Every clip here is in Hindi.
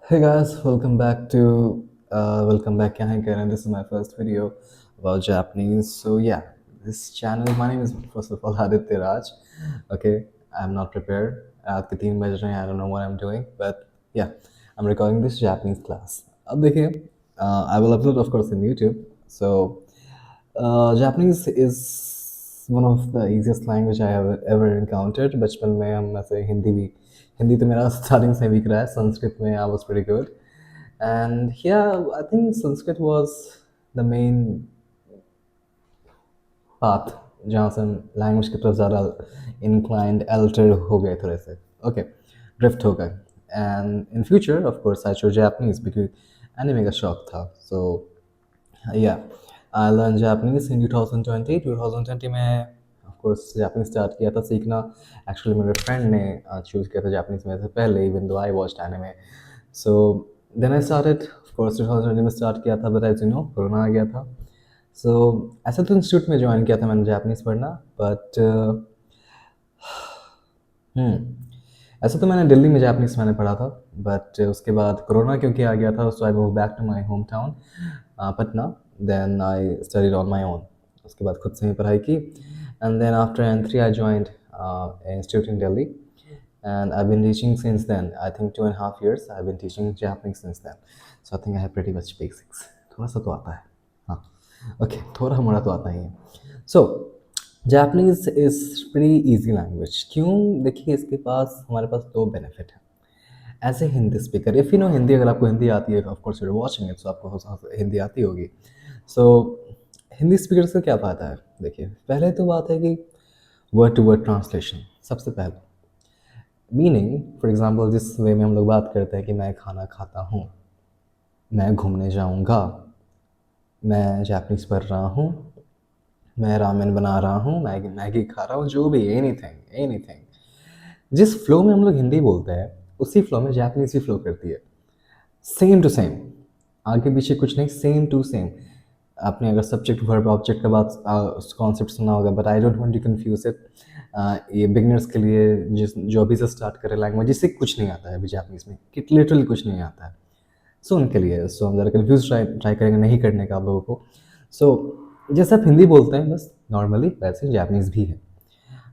Hey guys, welcome back यहाँ करें. This is my first video about Japanese. So yeah, this channel. My name is first of all Aditya Raj. Okay, I'm not prepared. रात के 3 बज रहे हैं. I don't know what I'm doing, but yeah, I'm recording this Japanese class. अब देखिए, I will upload of course in YouTube. So Japanese is one of the easiest language I have ever encountered. बचपन में हम ऐसे हिंदी तो मेरा स्टार्टिंग से वीक रहा है. संस्कृत में I was pretty good. And yeah, I think Sanskrit was the main path जहाँ से हम लैंग्वेज की तरफ ज़्यादा inclined alter हो गए थोड़े से. Okay, drift हो गए. And in future, of course, I chose Japanese because anime का शौक था. So yeah, I learned Japanese in 2020. 2020 में of course Japanese start किया था सीखना. Actually मेरे friend ने choose किया था Japanese मेरे से पहले, even though I watched anime. So then I started. Of course 2020 में start किया था, but as you know, corona आ गया था. So ऐसा तो इंस्टीट्यूट में ज्वाइन किया था मैंने जापानीज़ पढ़ना, बट ऐसा तो मैंने दिल्ली में जापानीज़ मैंने पढ़ा था, बट उसके बाद कोरोना क्योंकि आ गया था, so I move back to my hometown Patna. Then I studied on my own. उसके बाद खुद से ही पढ़ाई की. And then after N3 I joined institute in Delhi. And I've been teaching since then. I think 2.5 years I've been teaching Japanese since then. So I think I have pretty much basics. थोड़ा सा तो आता है. हाँ. Okay, थोड़ा मोड़ा तो आता ही है. So Japanese is pretty easy language. क्यों? देखिए इसके पास हमारे पास दो बेनिफिट हैं. As a Hindi speaker, if you know Hindi, अगर आपको हिंदी आती है, of course you are watching it, so आपको हिंदी आती होगी. सो हिंदी स्पीकर से क्या फ़ायदा है? देखिए, पहले तो बात है कि वर्ड टू वर्ड ट्रांसलेशन सबसे पहले. मीनिंग फॉर एग्जांपल जिस वे में हम लोग बात करते हैं कि मैं खाना खाता हूँ, मैं घूमने जाऊँगा, मैं जापानीज़ पढ़ रहा हूँ, मैं रामेन बना रहा हूँ, मैगी खा रहा हूँ, जो भी, एनीथिंग. जिस फ्लो में हम लोग हिंदी बोलते हैं, उसी फ्लो में जापानीज़ भी फ्लो करती है. सेम टू सेम, आगे पीछे कुछ नहीं, सेम टू सेम. आपने अगर सब्जेक्ट वर्ब ऑब्जेक्ट का बात कॉन्सेप्ट सुना होगा, but I don't want to confuse it. ये बिगनर्स के लिए जो अभी से स्टार्ट करे लैंग्वेज, जिससे कुछ नहीं आता है अभी जापानीज़ में, कि लिटरली कुछ नहीं आता है, सो उनके लिए. सो हम ज़रा कन्फ्यूज ट्राई करेंगे नहीं करने का आप लोगों को. सो जैसे आप हिंदी बोलते हैं बस नॉर्मली, वैसे जापानीज़ भी है.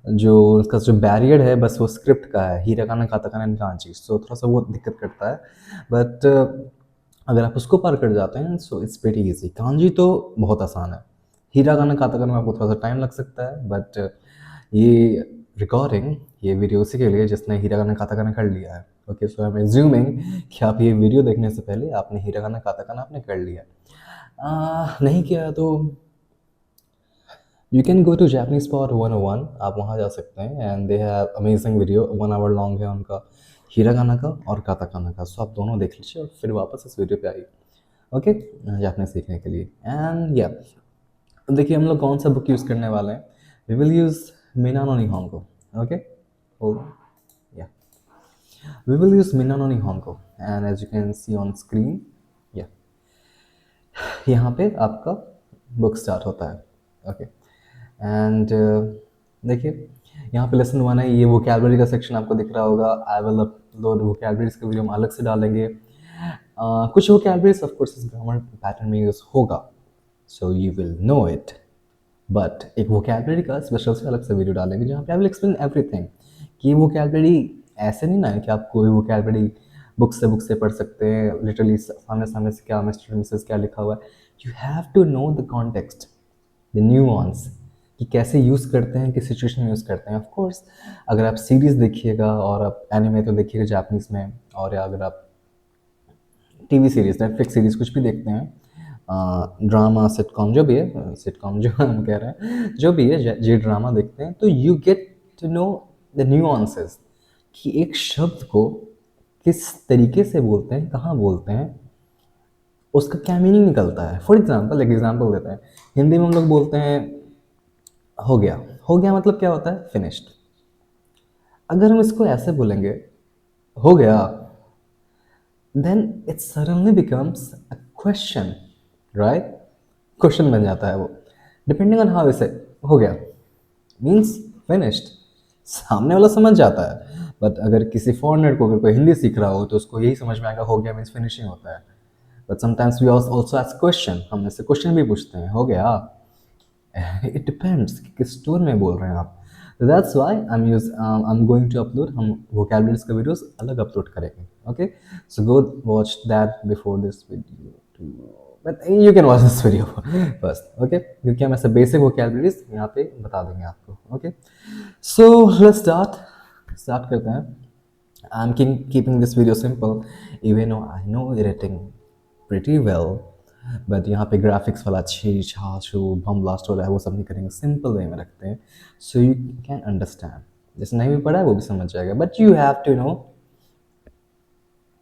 जो उसका जो बैरियर है बस वो स्क्रिप्ट का है, हीरागाना काताकाना एंड कांजी. सो थोड़ा सा वो दिक्कत करता है, बट अगर आप उसको पार कर जाते हैं so it's very easy. Kanji तो बहुत आसान है, हीरागाना काताकाना में आपको थोड़ा सा टाइम लग सकता है. बट ये रिकॉर्डिंग, ये वीडियो उसी के लिए जिसने हीरागाना काताकाना कर लिया है. Okay, so I am assuming कि आप ये वीडियो देखने से पहले आपने हीरागाना काताकाना आपने कर लिया. नहीं किया तो you can go to Japanese pot 101. आप वहाँ जा सकते हैं, and they have amazing video, 1 hour long है उनका, हिरागाना का और काताकाना का. सो आप दोनों देख लीजिए और फिर वापस इस वीडियो पे आइए. ओके, जापानीज सीखने के लिए. एंड या देखिए हम लोग कौन सा बुक यूज़ करने वाले हैं. We will use Minna no Nihongo. Okay, hold on. या we will use Minna no Nihongo, and as you can see on screen, या यहाँ पे आपका बुक स्टार्ट होता है. ओके, एंड देखिए यहाँ पे लेसन 1 है. ये वोकैबुलरी का सेक्शन आपको दिख रहा होगा. आई विल अपलोड वोकैबुलरीज का वीडियो हम अलग से डालेंगे. कुछ वोकैबुलरीज ऑफ कोर्स इस ग्रामर पैटर्न में यूज़ होगा, so you will know it. But एक वोकैबुलरी का स्पेशल से अलग से वीडियो डालेंगे जहाँ पे आई विल एक्सप्लेन एवरीथिंग. कि वोकैबुलरी ऐसे नहीं ना है कि आप कोई वोकैबुलरी बुक से पढ़ सकते हैं, लिटरली सामने सामने से क्या मिस्टर मिसेस क्या लिखा हुआ है. You have to know the context, the nuance, कि कैसे यूज़ करते हैं, किस सिचुएशन में यूज़ करते हैं. ऑफ कोर्स अगर आप सीरीज़ देखिएगा और आप एनिमे तो देखिएगा जापानीज़ में, और या अगर आप टीवी सीरीज़, नेटफ्लिक्स सीरीज़ कुछ भी देखते हैं, ड्रामा, सिटकॉम जो भी है, सिटकॉम जो हम कह रहे हैं, जो भी है, जे ड्रामा देखते हैं, तो you get to know the nuances, कि एक शब्द को किस तरीके से बोलते हैं, कहाँ बोलते हैं, उसका क्या मीनिंग निकलता है. फॉर एग्जाम्पल एक एग्जाम्पल देते हैं. हिंदी में हम लोग बोलते हैं हो गया. हो गया मतलब क्या होता है? फिनिश्ड. अगर हम इसको ऐसे बोलेंगे, हो गया, then it suddenly becomes a question, right? Question बन जाता है वो, डिपेंडिंग ऑन हाउ इसे. हो गया मीन्स फिनिश्ड. सामने वाला समझ जाता है, बट अगर किसी फॉरेनर को अगर कोई हिंदी सीख रहा हो तो उसको यही समझ में आएगा हो गया मीन्स फिनिशिंग होता है। But sometimes we also ask question, हम इससे क्वेश्चन भी पूछते हैं हो गया। इट डिपेंड्स किस टोन में बोल रहे हैं आप। That's why I am going to upload, हम वोकैबुलरीज का वीडियोस अलग अपलोड करेंगे। Okay, so go watch that before this video, but you can watch this video first. Okay, क्योंकि हम ऐसे बेसिक वोकैबुलरीज यहाँ पे बता देंगे आपको। ओके, सो लेट्स स्टार्ट करते हैं। I'm keeping this video simple, even though I know editing pretty well, but यहाँ पे ग्राफिक्स वाला छी छा छू बम ब्लास्ट हो रहा है वो सब नहीं करेंगे, सिंपल वे में रखते हैं सो यू कैन अंडरस्टैंड। जैसे नहीं भी पढ़ा है वो भी समझ जाएगा, but you have to know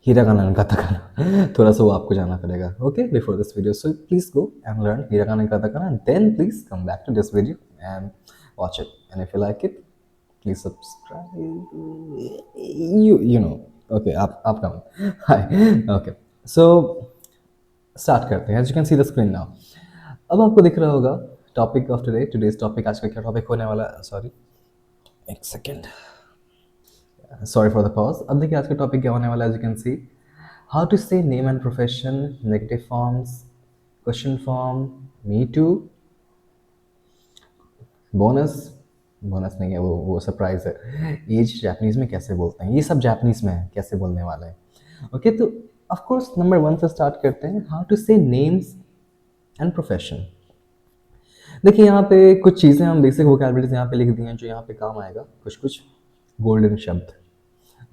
hiragana katakana थोड़ा सा वो आपको जाना पड़ेगा। Okay, before this video, so please go and learn hiragana katakana, then please come back to this video and watch it, and if you like it please subscribe, you know। okay, आप कम हाय। ओके, सो स्टार्ट करते हैं। As you can see the screen now, अब आपको दिख रहा होगा टॉपिक ऑफ टुडेज टॉपिक। आज का क्या टॉपिक होने वाला है, सॉरी एक second, sorry for the pause. अब देखिए आज का टॉपिक क्या होने वाला है। As you can see, how to say name and profession, negative forms, question form, me too, bonus नहीं है वो सरप्राइज है, एज जापानीज में कैसे बोलते हैं, ये सब जापानीज में है कैसे बोलने वाले हैं। ओके, तो ऑफ कोर्स नंबर 1 से स्टार्ट करते हैं, हाउ टू से नेम्स एंड प्रोफेशन। देखिए यहाँ पे कुछ चीज़ें हम बेसिक वोकैबुलरीज यहाँ पे लिख दी हैं जो यहाँ पे काम आएगा, कुछ गोल्डन शब्द।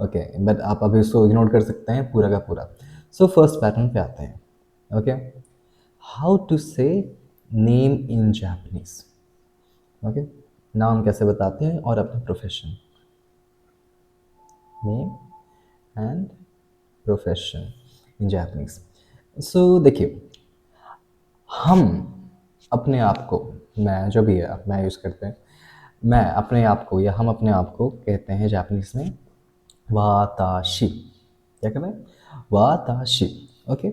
ओके, बट आप अभी इसको इग्नोर कर सकते हैं पूरा का पूरा। सो फर्स्ट पैटर्न पे आते हैं। Okay, how to say name in Japanese. Okay, नाम कैसे बताते हैं और अपना profession, name and profession in Japanese. So देखिए, हम अपने आप को, मैं जो भी है मैं यूज़ करते हैं, मैं अपने आप को या हम अपने आप को कहते हैं जापानीज में वाताशी। क्या कहते हैं, वाताशी। ओके,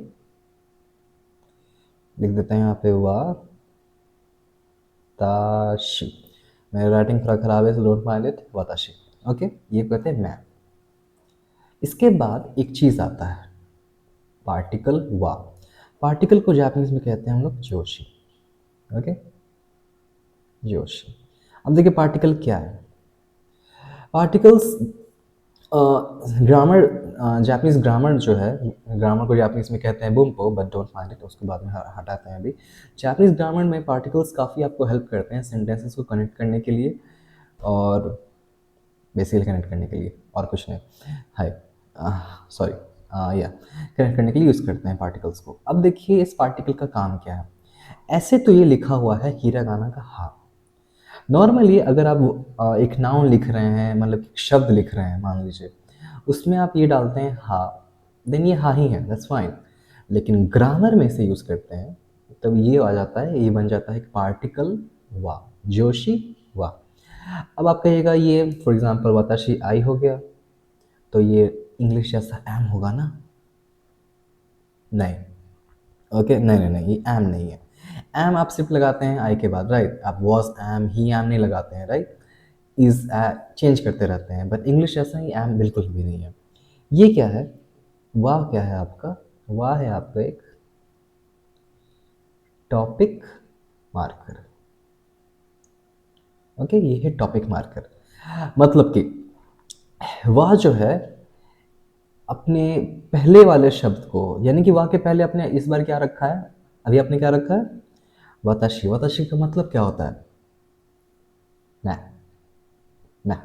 लिख देते हैं यहाँ पे वाताशी। मेरी राइटिंग थोड़ा ख़राब है सो डोंट माइंड इट, वाताशी। ओके, ये कहते हैं मैं। इसके बाद एक चीज़ आता है पार्टिकल वा। पार्टिकल को जापानीज में कहते हैं हम लोग जोशी। ओके, जोशी। अब देखिए पार्टिकल क्या है। पार्टिकल्स ग्रामर, जापानीज ग्रामर जो है, ग्रामर को जापानीज में कहते हैं बुम्पो, बट डोंट माइंड इट, उसके बाद में हटाते हैं अभी। जापानीज ग्रामर में पार्टिकल्स काफ़ी आपको हेल्प करते हैं सेंटेंसेस को कनेक्ट करने के लिए, और बेसिकली कनेक्ट करने के लिए, और कुछ नहीं। हाय, सॉरी, या कनेक्ट करने के लिए यूज़ करते हैं पार्टिकल्स को। अब देखिए इस पार्टिकल का काम क्या है। ऐसे तो ये लिखा हुआ है हिरागाना का हा। नॉर्मली अगर आप एक नाउन लिख रहे हैं, मतलब एक शब्द लिख रहे हैं मान लीजिए, उसमें आप ये डालते हैं हा, देन ये हा ही है, दैट्स फाइन। लेकिन ग्रामर में इसे यूज़ करते हैं तब ये आ जाता है, ये बन जाता है एक पार्टिकल वा, जोशी वा। अब आप कहिएगा ये फॉर एग्जांपल वाताशी आई हो गया, तो ये इंग्लिश जैसा एम होगा ना? नहीं। ओके, नहीं, ये एम नहीं है। एम आप सिर्फ लगाते हैं आई के बाद, राइट? आप वॉज एम, ही एम नहीं लगाते हैं, राइट? इज चेंज करते रहते हैं, बट इंग्लिश ऐसा ही एम बिल्कुल भी नहीं है। ये क्या है? वाह क्या है आपका? वाह है आपका एक टॉपिक मार्कर। ओके, ये है टॉपिक मार्कर। मतलब कि वाह जो है अपने पहले वाले शब्द को, यानी कि वाह के पहले अपने इस बार क्या रखा है, अभी आपने क्या रखा है? वाताशी। वाताशी का मतलब क्या होता है? मैं मैं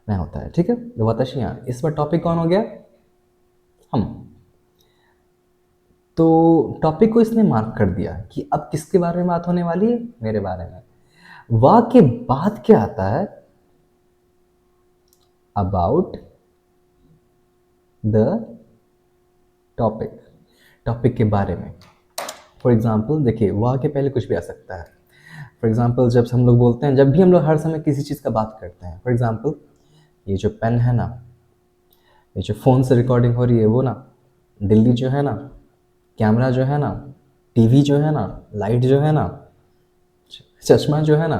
मैं होता है, ठीक है? तो वाताशी यहाँ, इस बार टॉपिक कौन हो गया? हम। तो टॉपिक को इसने मार्क कर दिया कि अब किसके बारे में बात होने वाली है? मेरे बारे में। वाह के बाद क्या आता है? अबाउट द टॉपिक, टॉपिक के बारे में। फॉर एग्जाम्पल देखिए, वाह के पहले कुछ भी आ सकता है। फॉर एग्जाम्पल जब हम लोग बोलते हैं, जब भी हम लोग हर समय किसी चीज़ का बात करते हैं, फॉर एग्जाम्पल ये जो पेन है ना, ये जो फ़ोन से रिकॉर्डिंग हो रही है वो ना, दिल्ली जो है ना, कैमरा जो है ना, टीवी जो है ना, लाइट जो है ना, चश्मा जो है ना,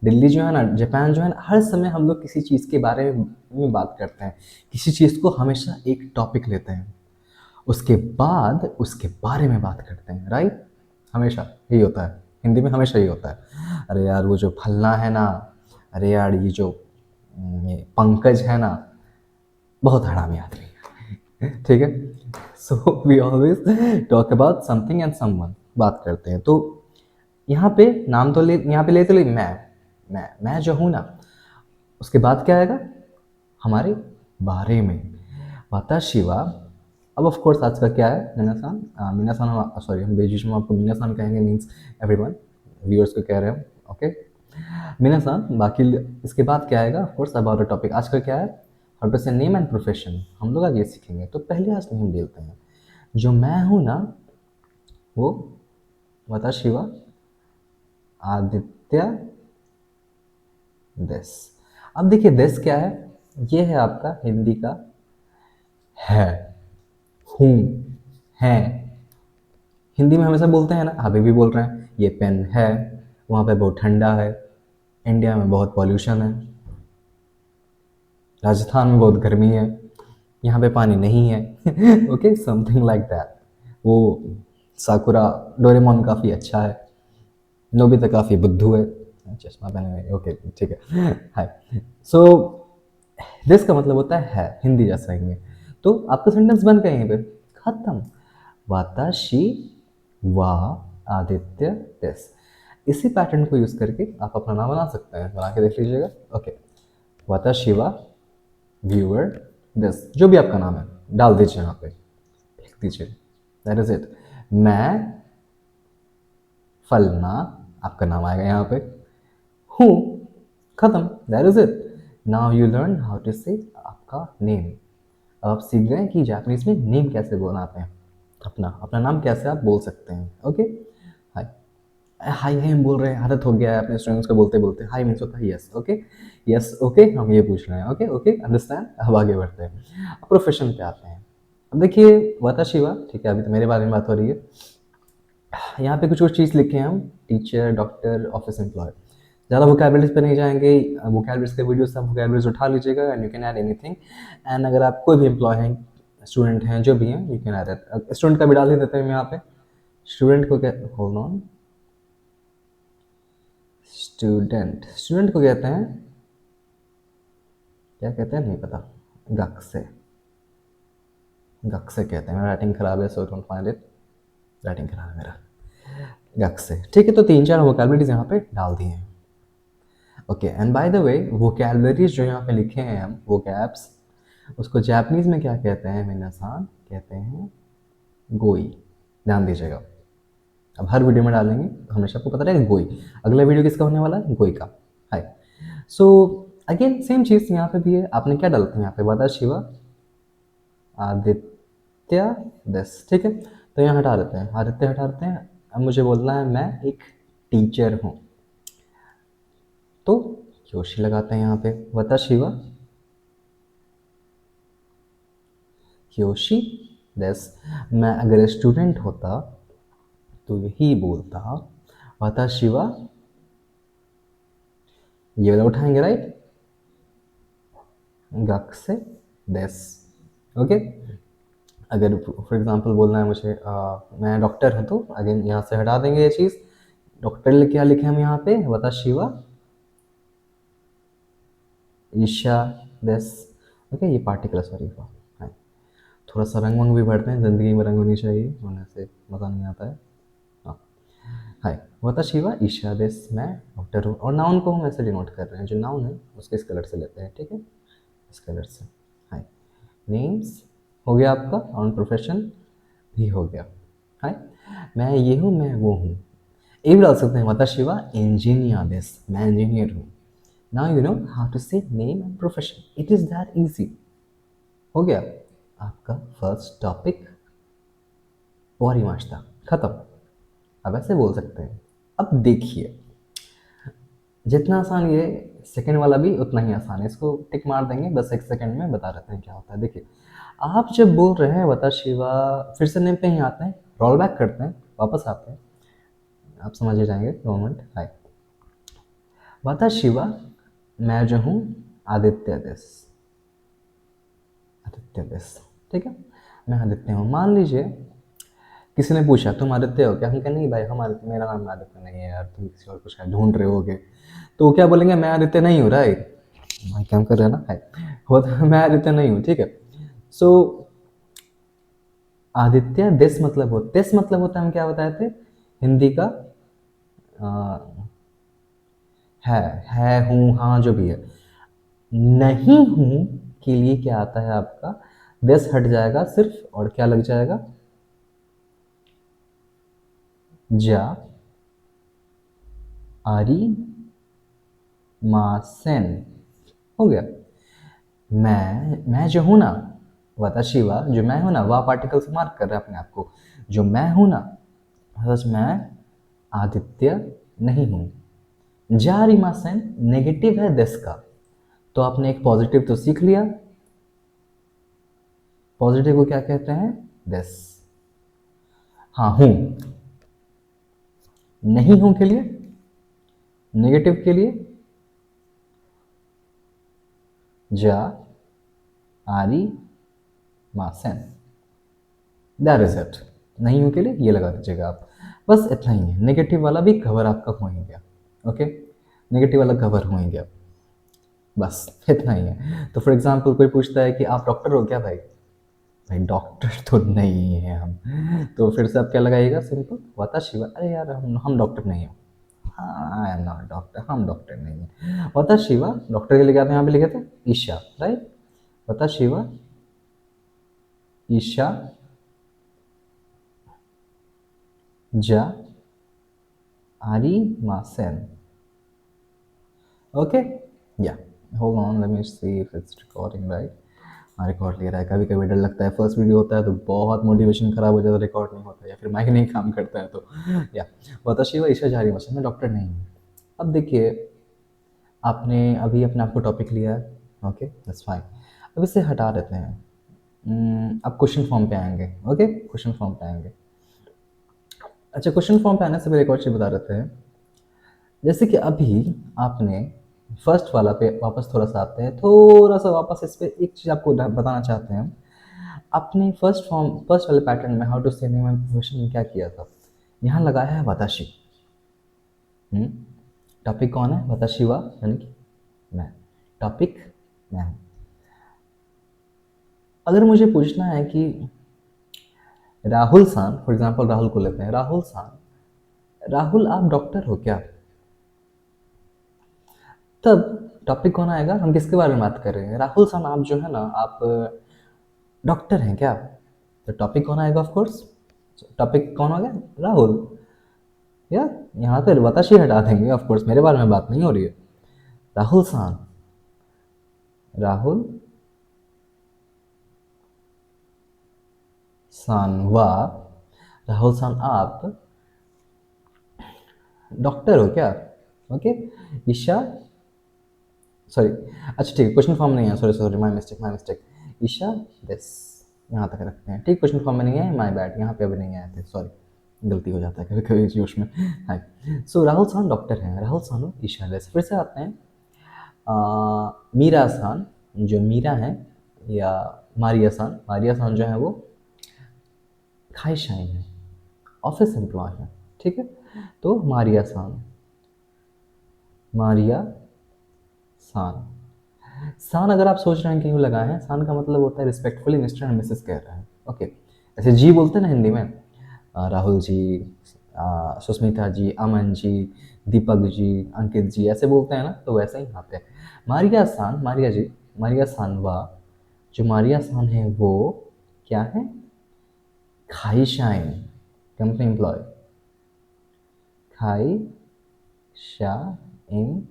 दिल्ली जो है ना, जापान जो है ना, हर समय हम लोग किसी चीज़ के बारे में बात करते हैं, किसी चीज़ को हमेशा एक टॉपिक लेते हैं, उसके बाद उसके बारे में बात करते हैं, राइट? हमेशा यही होता है, हिंदी में हमेशा यही होता है। अरे यार वो जो फलना है ना, अरे यार ये जो ये पंकज है ना, बहुत हरामी आदमी है। ठीक है, so we always talk about something and someone, बात करते हैं। तो यहाँ पे नाम तो ले, यहाँ पे ले तो ले मैं जो हूँ ना, उसके बाद क्या आएगा, हमारे बारे में, वाताशी वा। अब ऑफ कोर्स आज का क्या है, मिनासान, मिनासान हम, सॉरी हम बीच में आपको मिनासान कहेंगे, मीन्स एवरीवन, व्यूअर्स को कह रहे हैं, ओके मिनासान। बाकी इसके बाद क्या आएगा, of course about the topic. आज का क्या है, how to say name and profession, हम लोग आज ये सीखेंगे। तो पहले आज नेम बोलते हैं, जो मैं हूँ ना वो वाताशी वा आदित्य देस। अब देखिए देस क्या है, ये है आपका हिंदी का है, हूँ, है। हिंदी में हमेशा बोलते हैं ना, अभी भी बोल रहे हैं, ये पेन है, वहाँ पे बहुत ठंडा है, इंडिया में बहुत पॉल्यूशन है, राजस्थान में बहुत गर्मी है, यहाँ पे पानी नहीं है। Okay, something like that. वो साकुरा डोरेमोन काफ़ी अच्छा है, नोबिता काफ़ी बुद्धू है, चश्मा पहने हुए, ओके ठीक है। हाय, सो दिस का मतलब होता है हिंदी जैसा ही है। तो आपका सेंटेंस बन गया यहीं पे, खत्म। वाताशी वा आदित्य दिस। इसी पैटर्न को यूज करके आप अपना नाम बना सकते हैं, बना के देख लीजिएगा। ओके, वाताशी वा व्यूअर दिस, जो भी आपका नाम है डाल दीजिए यहाँ पे, लिख दीजिए, दैट इज इट। मैं फलना, आपका नाम आएगा यहाँ पे, हूँ, खत्म, that is it. Now you learn how to say आपका नेम। अब आप सीख गए कि जापानीज में नेम कैसे बनाते हैं, अपना अपना नाम कैसे आप बोल सकते हैं। ओके, हाय, हाय हाय हम बोल रहे हैं, आदत हो गया है अपने स्टूडेंट्स को बोलते बोलते, हाय मीन्स होता है यस, ओके यस, ओके हम ये पूछ रहे हैं, ओके ओके अंडरस्टैंड। अब आगे बढ़ते हैं, अब प्रोफेशन पे आते हैं। अब देखिए वाताशी वा, ठीक है, अभी तो मेरे बारे में बात हो रही है। यहाँ पे कुछ चीज़ लिखे हैं हम, टीचर, डॉक्टर, ऑफिस एम्प्लॉय। ज़्यादा वोकैबुलरीज पे नहीं जाएंगे, वोकैबुलरीज के वीडियो से आप वोकैबुलरीज उठा लीजिएगा and you can add anything. And अगर आप कोई भी एम्प्लॉय हैं, स्टूडेंट हैं, जो भी हैं, you can add it. Student का भी डाल ही देते हैं यहाँ पे। स्टूडेंट को क्या, होल्ड ऑन, स्टूडेंट, स्टूडेंट को कहते हैं, क्या कहते हैं नहीं पता, गक से, गक से कहते हैं। मेरा राइटिंग खराब है, so don't find it, writing खराब है मेरा, गक से, ठीक है। तो 3-4 वोकैबुलरीज यहाँ पे डाल दिए हैं। Okay, and bye the way vocabularies जो यहाँ पे लिखे हैं हम, वोकैब्स, उसको जापानीज में क्या कहते हैं मिनासान, कहते हैं गोई। ध्यान दीजिएगा, अब हर वीडियो में डालेंगे तो हमेशा आपको पता रहेगा गोई। अगला वीडियो किसका होने वाला है, गोई का। हाय, सो अगेन सेम चीज़ यहाँ पे भी है, आपने क्या डालते हैं यहाँ पे, वाताशी वा आदित्य दस, ठीक है। तो यहाँ हटा देते हैं, आदित्य हटा देते हैं। अब मुझे बोलना है मैं एक टीचर हूँ, तो योशी लगाते हैं यहाँ पे, वाताशी वा योशी दस। मैं अगर स्टूडेंट होता तो यही बोलता, वाताशी वा, ये वाला उठाएंगे राइट, गक से दस, ओके। अगर फॉर एग्जांपल बोलना है मुझे, मैं डॉक्टर हूँ, तो अगेन यहाँ से हटा देंगे ये चीज़। डॉक्टर क्या लिखे हम यहाँ पे, वाताशी वा ईशा दस, ओके। ये पार्टिकुलर, सॉरी, हाँ, थोड़ा सा रंग वंग भी भरते हैं, ज़िंदगी में रंग होनी चाहिए, होने से मज़ा नहीं आता है। हाँ, हाय, वाताशी वा ईशा देस, मैं डॉक्टर हूँ। और नाउन को हम ऐसे डिनोट कर रहे हैं, जो नाउन है उसके इस कलर से लेते हैं, ठीक है, इस कलर से। हाय, नेम्स हो गया आपका, ऑन प्रोफेशन भी हो गया। हाय, मैं ये हूँ, मैं वो हूँ। ये भी डाल सकते हैं, वाताशी वा इंजीनियर देस, मैं इंजीनियर हूँ। Now you know how to say name and profession, it is that easy. हो गया आपका फर्स्ट टॉपिक, वारीमाश्ता, खत्म। अब ऐसे बोल सकते हैं। अब देखिए, जितना आसान ये सेकंड वाला भी उतना ही आसान है, इसको टिक मार देंगे, बस 1 सेकंड में बता देते हैं क्या होता है। देखिए, आप जब बोल रहे हैं वाताशी वा, फिर से नेम पे ही आते हैं, रोल बैक करते हैं, वापस आते हैं, आप समझ ही जाएंगे, 2 मिनट। हाय, वाताशी वा मैं जो हूँ आदित्य देश, आदित्य देश, ठीक है, मैं आदित्य हूँ। मान लीजिए किसी ने पूछा तुम आदित्य हो क्या, हम कहें नहीं भाई हम आदित्य, मेरा नाम आदित्य नहीं है यार, तुम किसी और को शायद ढूंढ रहे होगे। तो वो क्या बोलेंगे, मैं आदित्य नहीं हूँ, राइट, भाई क्या कर रहे हैं ना, है वो तो मैं आदित्य नहीं हूँ, ठीक है। सो आदित्य देश मतलब हो, देश मतलब होता है, हम क्या बताए थे हिंदी का, आ, है हूँ, हाँ जो भी है। नहीं हूँ के लिए क्या आता है आपका, देश हट जाएगा सिर्फ, और क्या लग जाएगा, जा आरी मासेन, हो गया। मैं जो हूं ना, वाताशी वा जो मैं हूं ना, वाह पार्टिकल से मार्क कर रहा है अपने आप को, जो मैं हूं ना, सच मैं आदित्य नहीं हूं। जारी मासेन नेगेटिव है देश का, तो आपने एक पॉजिटिव तो सीख लिया, पॉजिटिव को क्या कहते हैं, देश। हाँ हूं, नहीं हूं के लिए, नेगेटिव के लिए जा आरी मासेन, दैट इज इट। नहीं हूं के लिए ये लगा दीजिएगा आप, बस इतना ही है। नेगेटिव वाला भी कवर आपका हो ही गया, ओके, नेगेटिव वाला कवर हो ही गया, बस इतना ही है। तो फॉर एग्जांपल कोई पूछता है कि आप डॉक्टर हो क्या, भाई भाई डॉक्टर तो नहीं है हम, तो फिर से आप क्या लगाइएगा, सिंपल वाताशिवा, अरे यार हम डॉक्टर नहीं हो, हाँ आई एम नॉट डॉक्टर, हम डॉक्टर नहीं है। वाताशिवा डॉक्टर के लिए क्या यहाँ पे लिखे थे, ईशा, राइट, वाताशिवा ईशा जा आरी मासेन, ओके, या hold on let me see if it's recording right. हाँ रिकॉर्ड ले रहा है। कभी कभी डर लगता है, फर्स्ट वीडियो होता है तो बहुत मोटिवेशन खराब हो जाता है, रिकॉर्ड नहीं होता या फिर माइक नहीं काम करता है, तो या वाताशी वा ईशा जारी मासेन, मैं डॉक्टर नहीं हूँ। अब देखिए आपने अभी अपने आप को टॉपिक लिया है, ओके दैट्स फाइन, अब इसे हटा देते हैं। अब क्वेश्चन फॉर्म पे आएंगे, ओके क्वेश्चन फॉर्म पे आएंगे। अच्छा क्वेश्चन फॉर्म पे आने से पहले एक और चीज़ बता देते हैं, जैसे कि अभी आपने फर्स्ट वाला पे वापस थोड़ा सा आते हैं, थोड़ा सा वापस इस पे एक चीज़ आपको बताना चाहते हैं। आपने फर्स्ट वाले पैटर्न में how to say name and profession में क्या किया था, यहाँ लगाया है वाताशी, टॉपिक कौन है, वाताशी वा यानी कि मैं, टॉपिक मैं हूँ। अगर मुझे पूछना है कि राहुल सान, फॉर एग्जांपल राहुल को लेते हैं, राहुल सान, राहुल आप डॉक्टर हो क्या, तब टॉपिक कौन आएगा, हम किसके बारे में बात कर रहे हैं, राहुल सान आप जो है ना, आप डॉक्टर हैं क्या, तो टॉपिक कौन आएगा, ऑफ कोर्स टॉपिक कौन हो गया, राहुल, या यहाँ पे वाताशी हटा देंगे, ऑफ कोर्स मेरे बारे में बात नहीं हो रही है। राहुल सान, राहुल सान वा, राहुल सान आप डॉक्टर हो क्या, ओके, ईशा, सॉरी, अच्छा ठीक है क्वेश्चन फॉर्म नहीं है, सॉरी सॉरी माय मिस्टेक, ईशा दिस, यहाँ तक रखते हैं, ठीक, क्वेश्चन फॉर्म में नहीं है, माय बैड, यहाँ पे अभी नहीं आए थे, सॉरी गलती हो जाता है कभी कभी जोश में, हाय। सो राहुल सान डॉक्टर हैं, राहुल सान ईशा दिस, फिर से आते हैं मीरा आसान, जो मीरा हैं, या मारिया सान, मारिया सान जो है वो खाई शाइन है, ऑफिस एम्प्लॉय है, ठीक है, तो मारिया सान, मारिया सान, सान अगर आप सोच रहे हैं क्यों लगाए हैं, सान का मतलब होता है रिस्पेक्टफुली मिस्टर एंड मिसेस कह रहे हैं, ओके, ऐसे जी बोलते हैं ना हिंदी में, राहुल जी, सुस्मिता जी, अमन जी, दीपक जी, अंकित जी, ऐसे बोलते हैं ना, तो वैसे ही यहाँ पे मारिया सान, मारिया जी, मारिया सानवा, जो मारिया सान है वो क्या है, खाई शाइन, कंपनी एम्प्लॉय, खाई शा in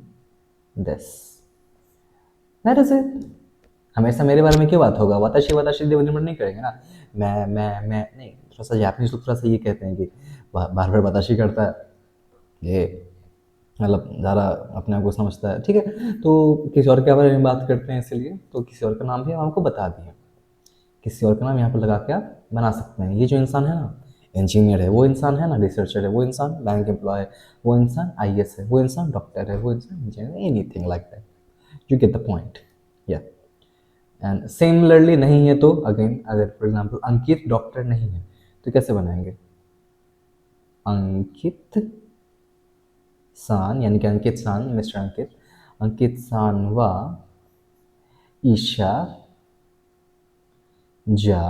this, that is it. हमेशा मेरे बारे में क्यों बात होगा, वाताशी वाताशी डिलीवर नहीं करेंगे ना, मैं नहीं, थोड़ा सा जापानीज लोग थोड़ा सा ये कहते हैं कि बार बार वाताशी करता है, ये मतलब ज़्यादा अपने आप को समझता है, ठीक है, तो किसी और के बारे में बात करते हैं, इसलिए तो किसी और का नाम भी हम आपको बता दिए, किसी और का नाम यहाँ पर लगा के आप बना सकते हैं। ये जो इंसान है ना, इंजीनियर है वो इंसान है ना, रिसर्चर है वो इंसान, बैंक एम्प्लॉय है वो इंसान, आईएएस है वो इंसान, डॉक्टर है वो इंसान, engineer, anything like that, you get the point. या एंड सिमिलरली नहीं है तो अगेन, अगर फॉर एग्जांपल अंकित डॉक्टर नहीं है तो कैसे बनाएंगे? अंकित सान, यानी कि अंकित सान, मिस्टर अंकित, अंकित सान वा ईशा जा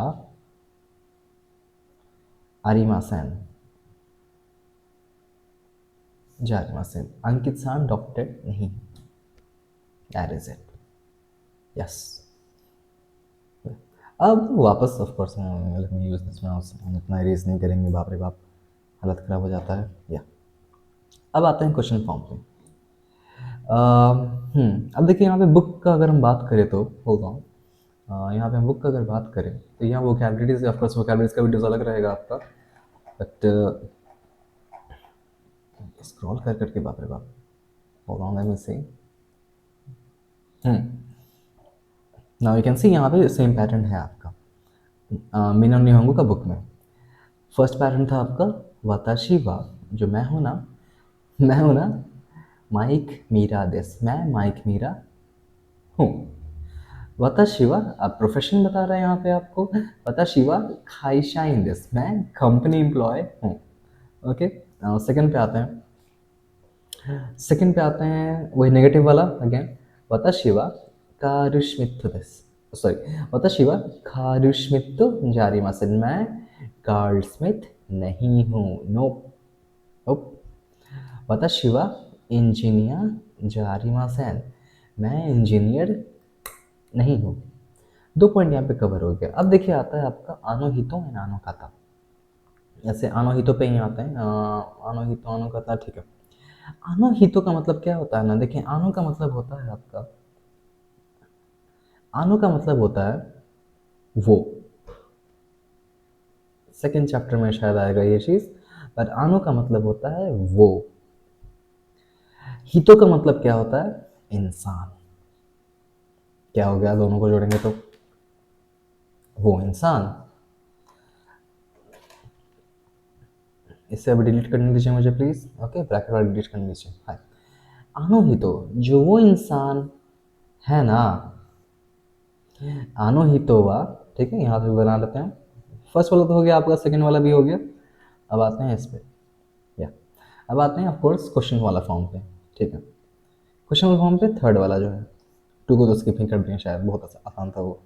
आरिमासेन, जा आरिमासेन, अंकित सान डॉक्टर नहीं, दैट इज इट। यस, अब वापस of course let me use this mouse, हम इतना इरेज नहीं करेंगे, बाप रे बाप हालत ख़राब हो जाता है। या अब आते हैं क्वेश्चन फॉर्म पे। अब देखिए यहाँ पे बुक का अगर हम बात करें तो होगा, यहाँ पे हम बुक का अगर बात करें तो यहाँ वोकैबुलरीज, ऑफ कोर्स वोकैबुलरीज का वीडियोस अलग रहेगा आपका, बट स्क्रॉल कर करके बाप रे बाप, hold on let me see. Now you can see यहाँ पे सेम पैटर्न है आपका मीना निहोंगो का बुक में। फर्स्ट पैटर्न था आपका वाताशी वा, जो मैं हूँ ना, मैं हूँ ना, माइक मीरा देस, मैं माइक मीरा हूँ। वाताशिवा, आप प्रोफेशन बता रहे हैं यहाँ पे आपको, वाताशिवा खाइशा इन दिस, मैं कंपनी एम्प्लॉय हूँ। ओके, सेकंड पे आते हैं, सेकंड पे आते हैं वही नेगेटिव वाला अगेन, वाताशिवा कारुश्मित्तु देस, सॉरी, वाताशिवा कारुश्मित्तु जारिमासेन, मैं कार्ल स्मिथ नहीं हूँ, नो नोप। वाताशिवा इंजीनियर जारिमासेन, मैं इंजीनियर नहीं हूँ। 2 पॉइंट यहाँ पे कवर हो गया। अब देखिए आता है आपका आनो हितो एंड आनो काता। ऐसे आनो हितो पे ही आते हैं, आनो हितो आनो काता, ठीक है। आनो हितो का मतलब क्या होता है ना, देखिए आनो का मतलब होता है आपका, आनो का मतलब होता है वो, सेकेंड चैप्टर में शायद आएगा ये चीज़, पर आनो का मतलब होता है वो। हितो का मतलब क्या होता है? इंसान। क्या हो गया दोनों को जोड़ेंगे तो? वो इंसान। इससे अभी डिलीट करने दीजिए मुझे प्लीज़, ओके, ब्रैकेट वाला डिलीट करने दीजिए। हाय, आनो हितो, जो वो इंसान है ना, आनो हितो वा, ठीक है, यहाँ पे बना लेते हैं। फर्स्ट वाला तो हो गया आपका, सेकंड वाला भी हो गया। अब आते हैं इस पे, या अब आते हैं ऑफकोर्स क्वेश्चन वाला फॉर्म पे, ठीक है। क्वेश्चन वाला फॉर्म पे थर्ड वाला जो है, टू को तो स्किपिंग कर दिया शायद, बहुत आसान था वो।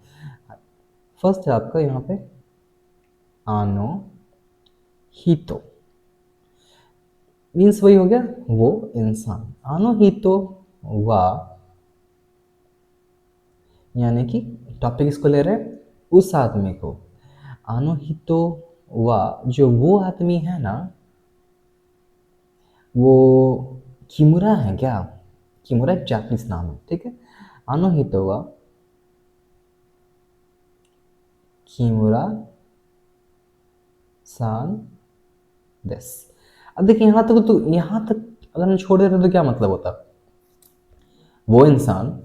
फर्स्ट है आपका यहाँ पे आनो हितो, मीन्स वही हो गया वो इंसान। आनो हितो वा, यानी कि टॉपिक इसको ले रहे हैं उस आदमी को। आनो हितो वा, जो वो आदमी है ना, वो किमुरा है क्या? किमुरा एक जापानीज नाम है, ठीक है। आनो हितो वा किमुरा सान देस। अब देखिए यहाँ तक तो, यहाँ तक अगर हम छोड़ देते तो क्या मतलब होता? वो इंसान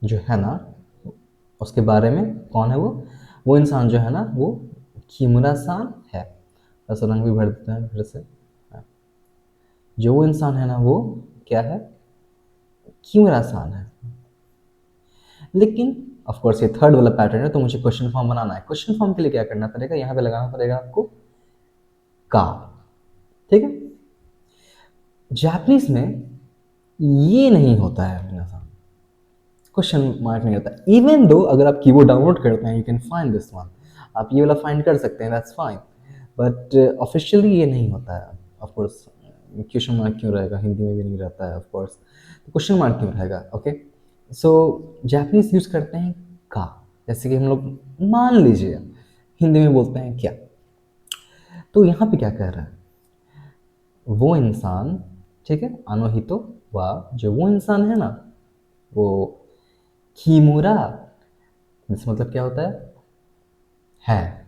जो है ना, उसके बारे में कौन है वो इंसान जो है ना, वो किमुरा सान है। बस रंग भी भर देते हैं फिर से। जो वो इंसान है ना, वो क्या है? किमुरा सान है। लेकिन ऑफ कोर्स ये थर्ड वाला पैटर्न है, तो मुझे क्वेश्चन फॉर्म बनाना है। क्वेश्चन फॉर्म के लिए क्या करना पड़ेगा? यहाँ पे लगाना पड़ेगा आपको का, ठीक है। जापानीज में ये नहीं होता है, क्वेश्चन मार्क नहीं होता। इवन दो अगर आप कीबोर्ड डाउनलोड करते हैं, you can find this one, आप ये वाला फाइंड कर सकते हैं, दैट्स फाइन, बट ऑफिशियली ये नहीं होता है। ऑफ कोर्स क्वेश्चन मार्क क्यों रहेगा? हिंदी में भी नहीं रहता है ऑफ कोर्स, तो क्वेश्चन मार्क क्यों रहेगा? ओके, सो जापानीज यूज करते हैं का, जैसे कि हम लोग मान लीजिए हिंदी में बोलते हैं क्या, तो यहाँ पे क्या कह रहा है? वो इंसान, ठीक है, अनोहितो वा, जो वो इंसान है ना, वो कीमुरा, इस मतलब क्या होता है?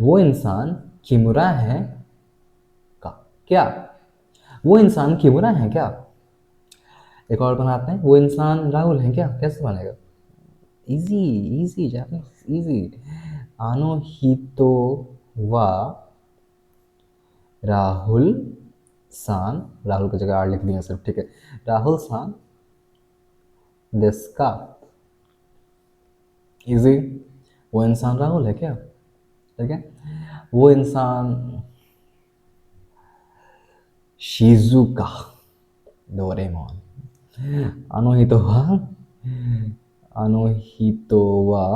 वो इंसान किमुरा है का, क्या वो इंसान किमुरा है क्या? एक और बनाते हैं, वो इंसान राहुल है क्या? कैसे बनेगा? Easy, easy Japanese, easy. आनो हितो वा राहुल सान, राहुल की जगह आर लिख दिया सिर्फ, ठीक है। राहुल सान दिसका, इजी। वो इंसान राहुल है क्या? ठीक है। वो इंसान शिजुका, डोरेमोन। अनोहितोवा, अनोहितोवा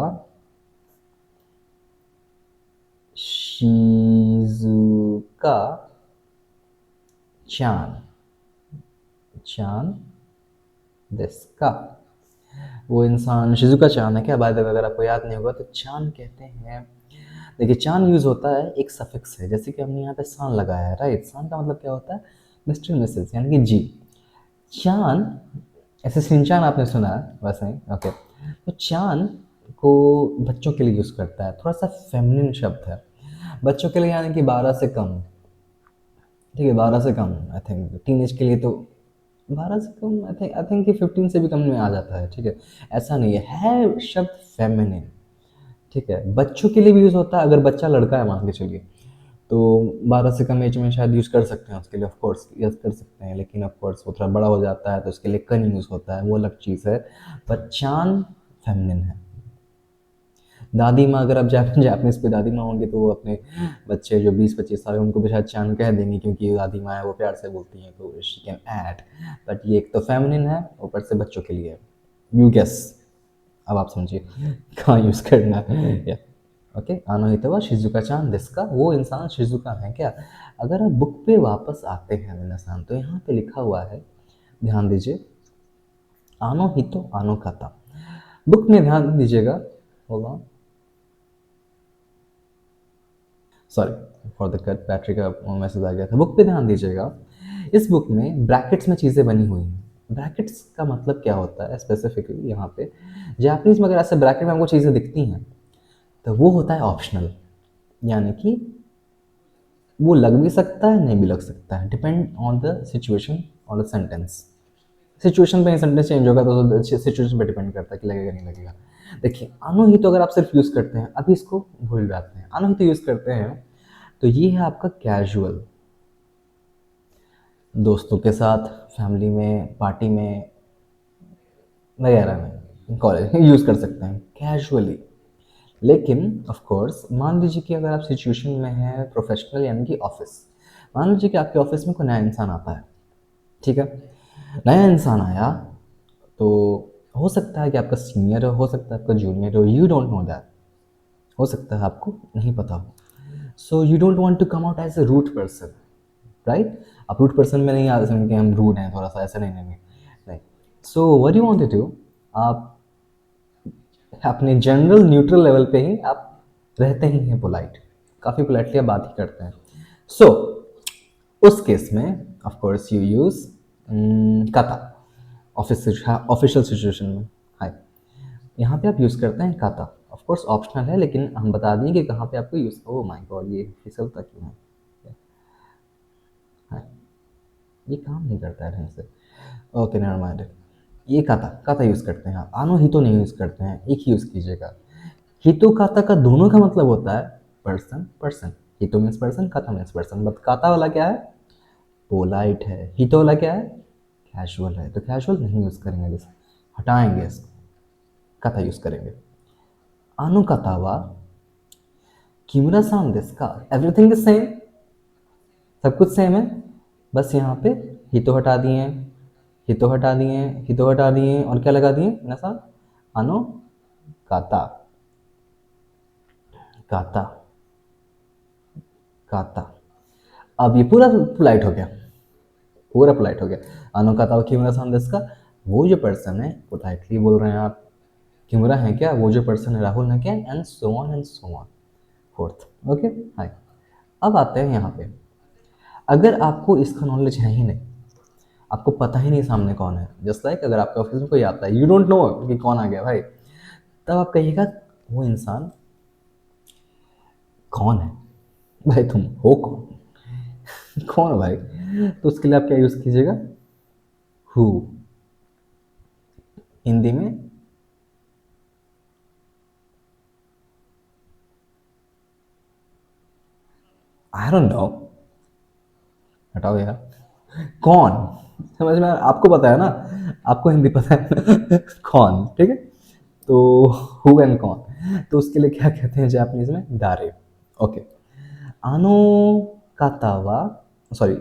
शिजुका चान, चान देस्का। वो इंसान शिजुका चान है क्या? बाय द वे, अगर आपको याद नहीं होगा तो चान कहते हैं, देखिए चान यूज़ होता है, एक सफिक्स है, जैसे कि हमने यहाँ पे सान लगाया है, राइट। सान का मतलब क्या होता है? मिस्टर मिसेस, यानी कि जी। चान, ऐसे सिंचान आपने सुना है वैसे ही, ओके। तो चान को बच्चों के लिए यूज़ करता है, थोड़ा सा फेमिनिन शब्द है बच्चों के लिए, यानी कि 12 से कम, ठीक है, 12 से कम। आई थिंक टीनेज के लिए तो 12 से कम, आई थिंक कि 15 से भी कम में आ जाता है, ठीक है। ऐसा नहीं है शब्द फेमिनिन, ठीक है। बच्चों के लिए भी यूज़ होता है, अगर बच्चा लड़का है मान के चलिए, तो 12 से कम एज में शायद यूज़ कर सकते हैं उसके लिए, ऑफ कोर्स यूज़ कर सकते हैं, लेकिन ऑफ कोर्स वो थोड़ा बड़ा हो जाता है तो उसके लिए कन यूज़ होता है, वो अलग चीज़ है। पर चान फेमिनिन है। दादी माँ, अगर आप जापानीज़ पे दादी माँ होंगे तो वो अपने बच्चे जो 20-25 साल है उनको भी शायद चान कह देंगी, क्योंकि दादी माँ है वो प्यार से बोलती हैं, तो शी कैन ऐड। बट ये एक तो फेमिनिन है, ऊपर से बच्चों के लिए है। यू गेस, अब आप समझिए कहाँ यूज़ करना है या। ओके, आनो शिजुका चान दिसका, वो इंसान शिजुका है क्या? अगर आप बुक पे वापस आते हैं मिनासान, तो यहाँ पे लिखा हुआ है, ध्यान दीजिए, आनो हितो आनो काता। बुक में ध्यान दीजिएगा, होगा, sorry for the cut, battery का मैसेज आ गया था। बुक पे ध्यान दीजिएगा, इस बुक में ब्रैकेट्स में चीज़ें बनी हुई हैं। ब्रैकेट्स का मतलब क्या होता है स्पेसिफिकली यहाँ पे, जापानीज में अगर ऐसे ब्रैकेट में हमको चीज़ें दिखती हैं तो वो होता है ऑप्शनल, यानी कि वो लग भी सकता है, नहीं भी लग सकता है, डिपेंड ऑन द सिचुएशन और द सेंटेंस। सिचुएशन पे सेंटेंस चेंज होगा तो सिचुएशन पे डिपेंड करता है कि लगेगा नहीं लगेगा। देखिए आनो ही तो अगर आप सिर्फ यूज़ करते हैं, अभी इसको भूल जाते हैं, आनो ही तो यूज़ करते हैं, तो ये है आपका कैजुअल, दोस्तों के साथ, फैमिली में, पार्टी में वगैरह में, कॉलेज यूज़ कर सकते हैं कैजुअली। लेकिन ऑफ कोर्स मान लीजिए कि अगर आप सिचुएशन में हैं प्रोफेशनल, यानी कि ऑफिस, मान लीजिए कि आपके ऑफिस में कोई नया इंसान आता है, ठीक है। नया इंसान आया तो हो सकता है कि आपका सीनियर हो सकता है आपका जूनियर हो, यू डोंट नो दैट, हो सकता है आपको नहीं पता हो। So you don't want to come out as a rude person, right. आप रूड पर्सन में नहीं आ सकते कि हम रूड हैं थोड़ा सा, ऐसा नहीं नहीं नहीं नहीं। So what you want to do, आप अपने जनरल न्यूट्रल लेवल पे ही आप रहते ही हैं, पोलाइट, काफ़ी पोलाइटली आप बात ही करते हैं। सो उस केस में ऑफ कोर्स यू यूज़ काता, ऑफिशियल सिचुएशन में, हाय, यहाँ पे आप यूज़ करते हैं काता। ऑफ कोर्स ऑप्शनल है, लेकिन हम बता दिए कि कहाँ पे आपको यूज़, ओह माय गॉड ये फिसलता क्यों है, हाय, ये काम नहीं करता है ढंग से, ओके नेवर माइंड। ये काता, काता यूज़ करते हैं आप, आनो हितो नहीं यूज़ करते हैं, एक ही यूज़ कीजिएगा। हितो काता का दोनों का मतलब होता है पर्सन पर्सन, हितो मीन्स पर्सन, काता मीन्स पर्सन, बट काता वाला क्या है? पोलाइट है। हितो वाला क्या है? कैजुअल है, तो कैजुअल नहीं यूज़ करेंगे, इस हटाएंगे इसको, काता यूज़ करेंगे। आनो काता वा किमुरा सान देsu का, एवरीथिंग इज सेम, सब कुछ सेम है, बस यहाँ पे हितो हटा दिए, हितो हटा दिए, हितो हटा दिए, और क्या लगा दिए ना, आनो काता, काता, काता। अब ये पूरा पोलाइट हो गया, पूरा पोलाइट हो गया। अनुकाता किमुरा सान देsu का, वो जो पर्सन है, पोलाइटली बोल रहे हैं आप, किमुरा है क्या, वो जो पर्सन है राहुल है क्या, and so on and so on fourth, okay. Hi, अब आते हैं यहाँ पे, अगर आपको इसका नॉलेज है ही नहीं, आपको पता ही नहीं सामने कौन है, जस्ट लाइक अगर आपके ऑफिस में कोई आता है, यू डोंट नो कि कौन आ गया भाई, तब आप कहिएगा वो इंसान कौन है, भाई तुम हो कौन, कौन भाई, तो उसके लिए आप क्या यूज़ कीजिएगा, हु, हिंदी में आई डोंट नो, हटाओ यार। कौन, समझ में आपको पता है ना, आपको हिंदी पता है कौन, ठीक है। तो हु एंड कौन, तो उसके लिए क्या कहते हैं जापानीज में, दारे। ओके। आनो कातावा, सॉरी,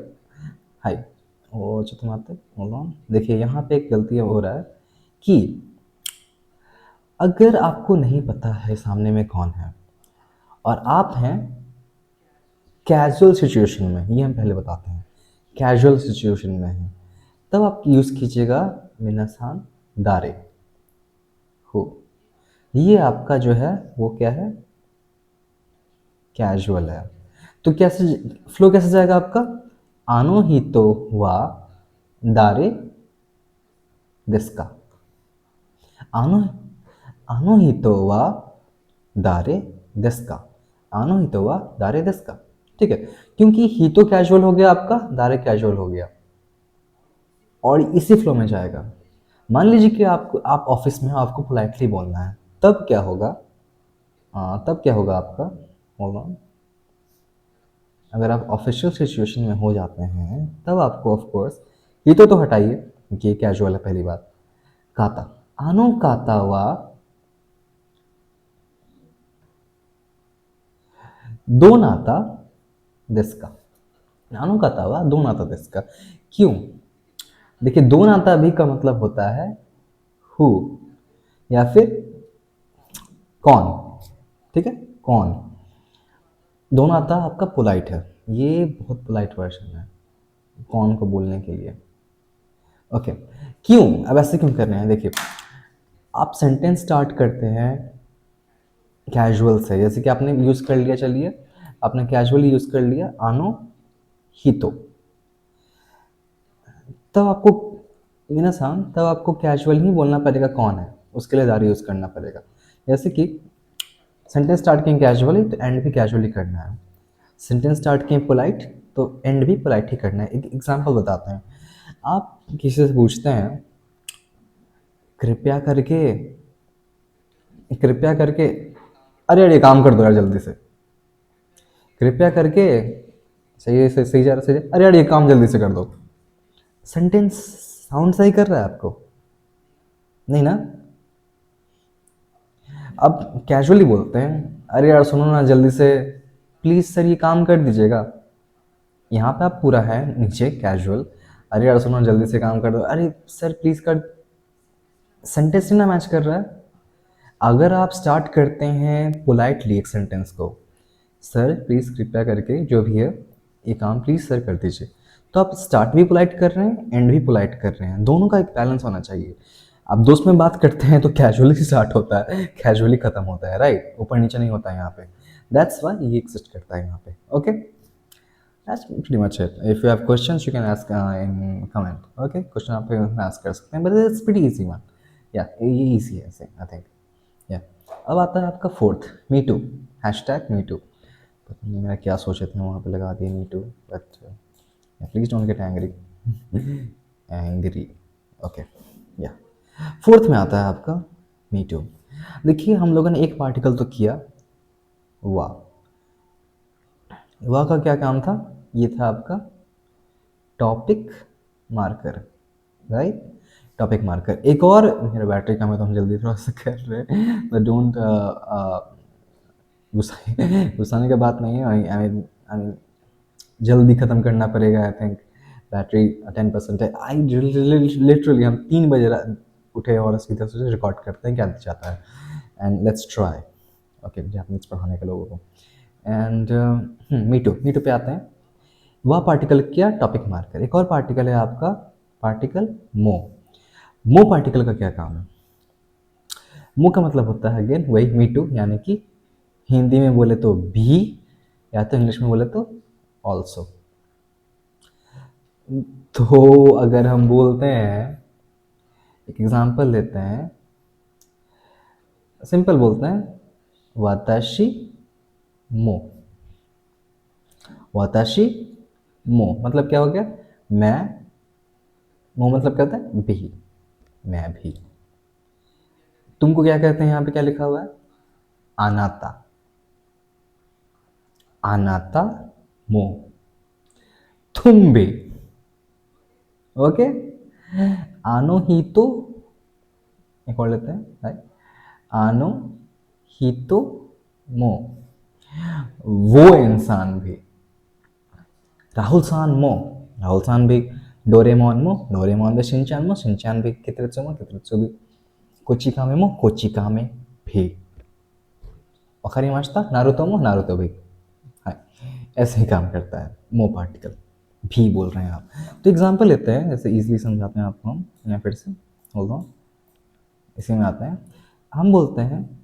हाय, ओ जो तुम आते होल्ड ऑन, देखिए यहाँ पे एक गलती हो रहा है कि अगर आपको नहीं पता है सामने में कौन है और आप हैं कैजुअल सिचुएशन में, ये हम पहले बताते हैं, कैजुअल सिचुएशन में है, तब आप यूज़ कीजिएगा मिनासान दारे हो। ये आपका जो है वो क्या है, कैजुअल है। तो कैसे फ्लो कैसे जाएगा आपका, आनो ही तो वा दारे दिसका, आनो आनो ही तो वा दारे दिसका, आनो ही तो वा दारे दिसका, ठीक है। क्योंकि ही तो कैजुअल हो गया आपका, दारे कैजुअल हो गया, और इसी फ्लो में जाएगा। मान लीजिए कि आपको, आप ऑफिस में हो, आपको पोलाइटली बोलना है, तब क्या होगा, तब क्या होगा आपका, होल्ड ऑन, अगर आप ऑफिशियल सिचुएशन में हो जाते हैं तब आपको ऑफ कोर्स ये तो हटाइए क्योंकि ये कैजुअल है, पहली बात। काता, आनो काता वा दो नाता दिसका, आनो काता वा दो नाता दिसका, क्यों, देखिए दो नाता भी का मतलब होता है हु या फिर कौन, ठीक है, कौन। दो नाता आपका पोलाइट है, ये बहुत पोलाइट वर्जन है कौन को बोलने के लिए। ओके, क्यों, अब ऐसे क्यों कर रहे हैं, देखिए आप सेंटेंस स्टार्ट करते हैं कैजुअल से, जैसे कि आपने यूज़ कर लिया, चलिए आपने कैजुअली यूज़ कर लिया आनो ही तो, तब आपको मिनासान, तब आपको कैजुअल ही बोलना पड़ेगा कौन है, उसके लिए दारी यूज़ करना पड़ेगा। जैसे कि सेंटेंस स्टार्ट किए कैजुअली तो एंड भी कैजुअली करना है, सेंटेंस स्टार्ट किए पोलाइट तो एंड भी पोलाइट ही करना है। एक एग्जांपल बताते हैं, आप किसी से पूछते हैं कृपया करके, कृपया करके, अरे अरे काम कर दो यार जल्दी से, कृपया करके, सही है, सही जा रहा, सही अरे यार ये काम जल्दी से कर दो। सेंटेंस साउंड सही कर रहा है आपको, नहीं ना। अब कैजुअली बोलते हैं, अरे यार सुनो ना जल्दी से, प्लीज़ सर ये काम कर दीजिएगा, यहाँ पे आप पूरा है नीचे कैजुअल, अरे यार सुनो जल्दी से काम कर दो, अरे सर प्लीज़ कर, सेंटेंस नहीं ना मैच कर रहा है। अगर आप स्टार्ट करते हैं पोलाइटली एक सेंटेंस को, सर प्लीज़ कृपया करके जो भी है ये काम प्लीज़ सर कर दीजिए, तो आप स्टार्ट भी पोलाइट कर रहे हैं एंड भी पोलाइट कर रहे हैं, दोनों का एक बैलेंस होना चाहिए। आप दोस्त में बात करते हैं तो कैजुअली स्टार्ट होता है, कैजुअली खत्म होता है, राइट, ऊपर नीचे नहीं होता है यहाँ पे, दैट्स वाई ये एग्जिस्ट करता है यहाँ पे। Okay, that's pretty much it. If you have questions you can ask in comment. Okay, question आप आस्क कर सकते हैं, but it's pretty easy one, या ये इजी है ऐसे आई थिंक, या। अब आता है आपका fourth, me too, hashtag me too, पता नहीं मेरा क्या सोचे थे वहाँ पे लगा दिए me too, but please don't get angry, angry, okay, yeah. Fourth में आता है आपका मी टू। देखिए हम लोगों ने एक पार्टिकल तो किया, वाह, वाह का क्या काम था, ये था आपका topic marker, right, topic marker. एक और, मेरा बैटरी कम है तो हम जल्दी थोड़ा सा कर रहे हैं, बट डोंट गुस्साने का बात नहीं है, आई मीन जल्दी ख़त्म करना पड़ेगा, आई थिंक बैटरी 10% है। आई लिटरली हम 3 बजे उठे और सीधा सोचे रिकॉर्ड करते हैं क्या चाहता है, and let's try, okay, Japanese पढ़ाने के लोगों को। एंड मीटू पे आते हैं, वह पार्टिकल क्या, टॉपिक मार्कर। एक और पार्टिकल है आपका पार्टिकल मो, मो पार्टिकल का क्या काम है, मो का मतलब होता है अगेन वही मीटू, यानी कि हिंदी में बोले तो भी, या तो इंग्लिश में बोले तो ऑल्सो। तो अगर हम बोलते हैं, एक एग्जांपल लेते हैं, सिंपल बोलते हैं वाताशी मो, वाताशी मो मतलब क्या हो गया, मैं, मो मतलब क्या होता है भी, मैं भी। तुमको क्या कहते हैं, यहाँ पे क्या लिखा हुआ है, अनाता, अनाता मो। तुम भी। ओके, आनो ही तो, एक और लेते हैं भाई, आनो ही तो मो, वो इंसान भी। राहुल सान मो, राहुल सान भी। डोरेमोन मो, डोरेमोन भी। शिनचान मो, शिनचान भी। कितरित्सु मो, कितरित्सु भी। कोचिकामे मो, कोचिकामे भी। वकारी मास्ता नारुतो मो, नारुतो भी। हाँ, ऐसे ही काम करता है मो पार्टिकल, भी बोल रहे हैं आप। तो एग्जांपल लेते हैं, जैसे इजीली समझाते हैं आपको हम, या फिर से बोल रहा, इसी में आते हैं। हम बोलते हैं